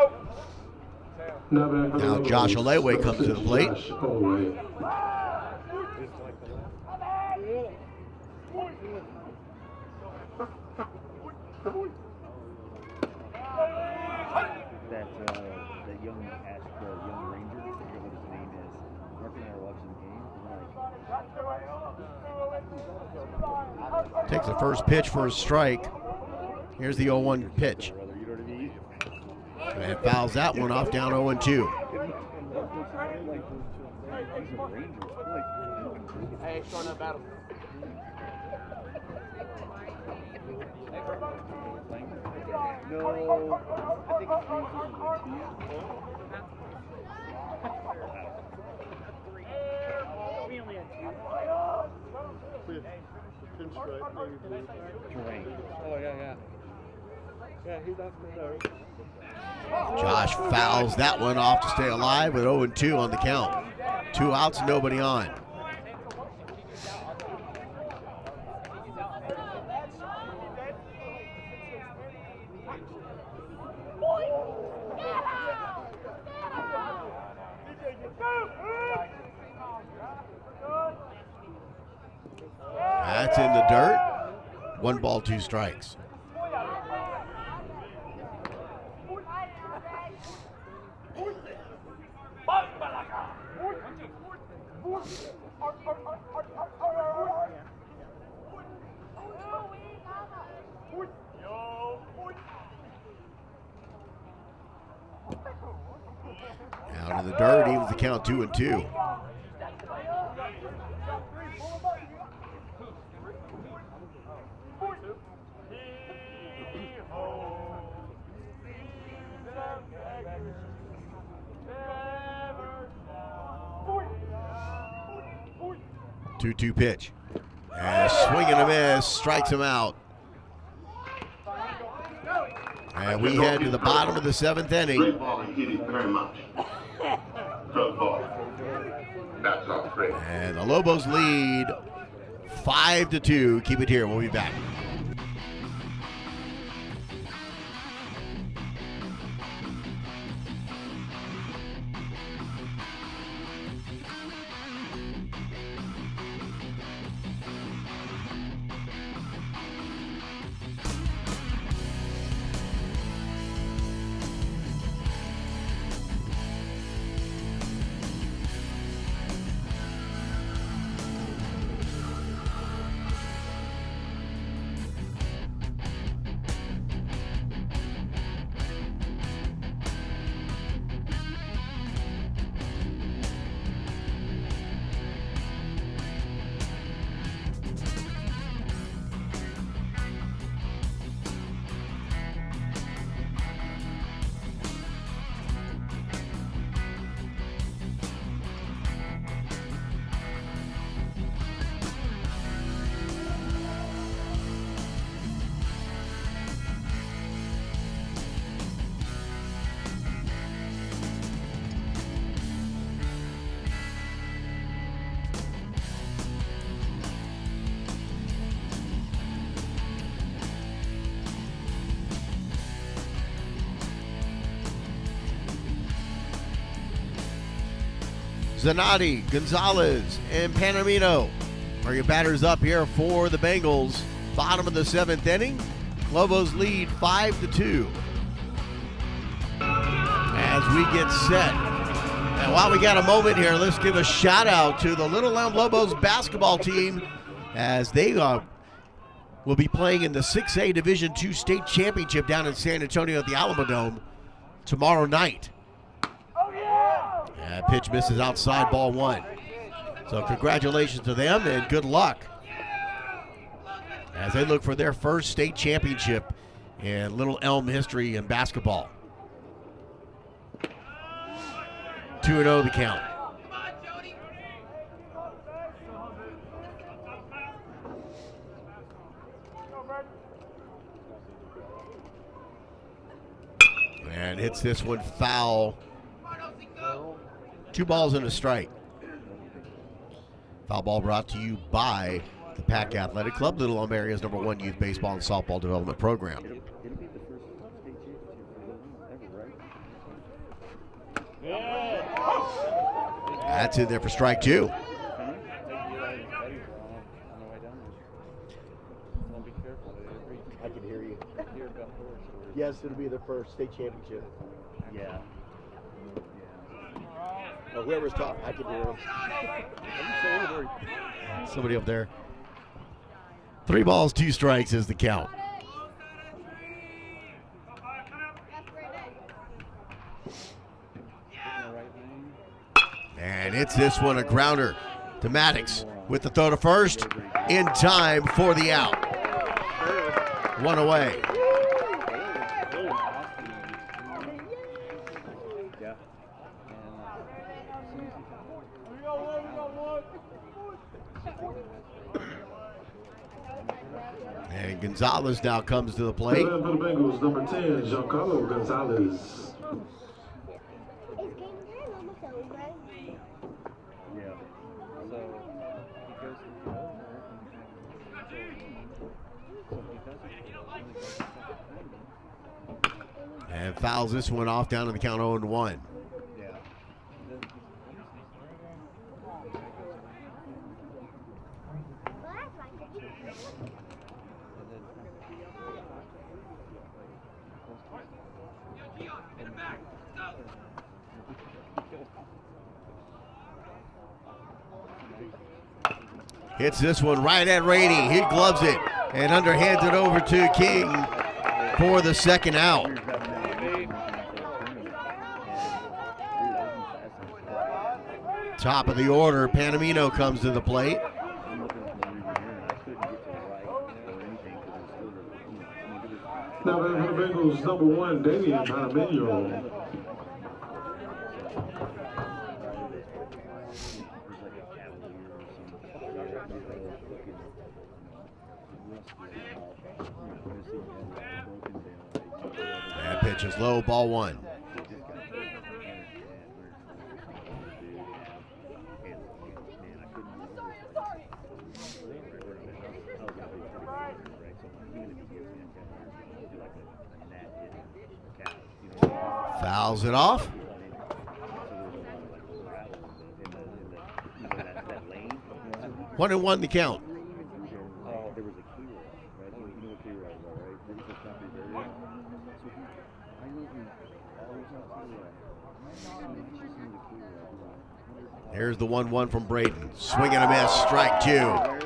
Now Josh Olewe comes to the plate.
Josh Olewe.
That young Ranger, I forget what his name is. Mark and I were watching the game.
Takes the first pitch for a strike. Here's the 0-1 pitch. And fouls that one off, down 0-2.
Hey, showing up battle.
No, I think it's we only had 2. Oh, yeah. Yeah, he's off the start.
Josh fouls that one off to stay alive with 0-2 on the count. 2 outs, nobody on. That's in the dirt. 1 ball, 2 strikes. Out in the dirt, evens the count 2-2. Two pitch. And swing and a miss, strikes him out. And we head to the bottom of the 7th inning.
Great ball, and hit it very much. Good ball. That's all great.
And the Lobos lead 5-2. Keep it here. We'll be back. Zanotti, Gonzalez, and Panamino are your batters up here for the Bengals. Bottom of the 7th inning. Lobos lead 5-2. As we get set. And while we got a moment here, let's give a shout out to the Little Elm Lobos basketball team as they will be playing in the 6A Division II State Championship down in San Antonio at the Alamo Dome tomorrow night. That pitch misses outside, ball one. So congratulations to them and good luck as they look for their first state championship in Little Elm history in basketball. 2-0 the count. And hits this one foul. 2 balls and a strike. Foul ball brought to you by the Pack Athletic Club, Little Elm area's #1 youth baseball and softball development program.
It'll be the first state championship ever, right?
That's in there for strike 2.
I can hear you.
Yes, it'll be the first state championship.
Yeah.
Well, whoever's talking, I can hear him. Somebody up there. 3 balls, 2 strikes is the count. And it's this one, a grounder to Maddox with the throw to first in time for the out. 1 away. And Gonzalez now comes to the plate.
For the Bengals, number 10, Giancarlo Gonzalez.
And fouls this one off down to the count 0-1. Hits this one right at Rainey. He gloves it and underhands it over to King for the second out. Top of the order, Panamino comes to the plate.
Now for the Bengals, number 1, Damian Panamino.
That pitch is low, ball 1. Fouls it off. 1-1 the count. Here's the 1-1 from Braden. Swing and a miss, strike 2.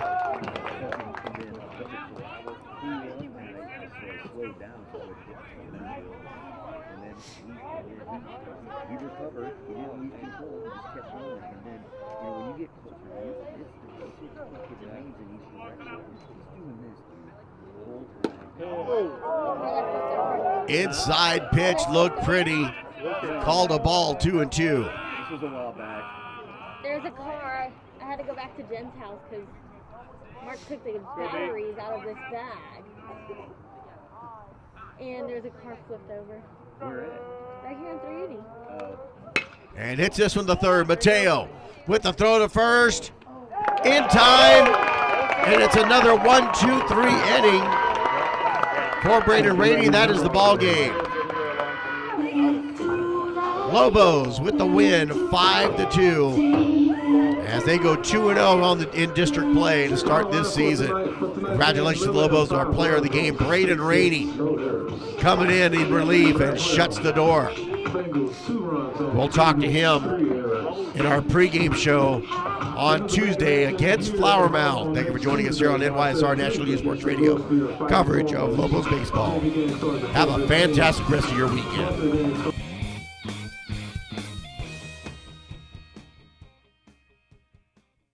Inside pitch looked pretty. Called a ball 2-2.
This was a while back.
There's a car. I had to go back to Jen's house because Mark took the batteries out of this bag. And there's a car flipped over.
Where at?
Right here in 380.
And hits this one the third. Mateo with the throw to first. In time. And it's another 1-2-3 inning for Braden Rainey. That is the ball game. Lobos with the win, 5-2, as they go 2-0 in district play to start this season. Congratulations to the Lobos, our player of the game, Braden Rainey, coming in relief and shuts the door. We'll talk to him in our pregame show on Tuesday against Flower Mound. Thank you for joining us here on NYSR National Youth Sports Radio, coverage of Lobos baseball. Have a fantastic rest of your weekend.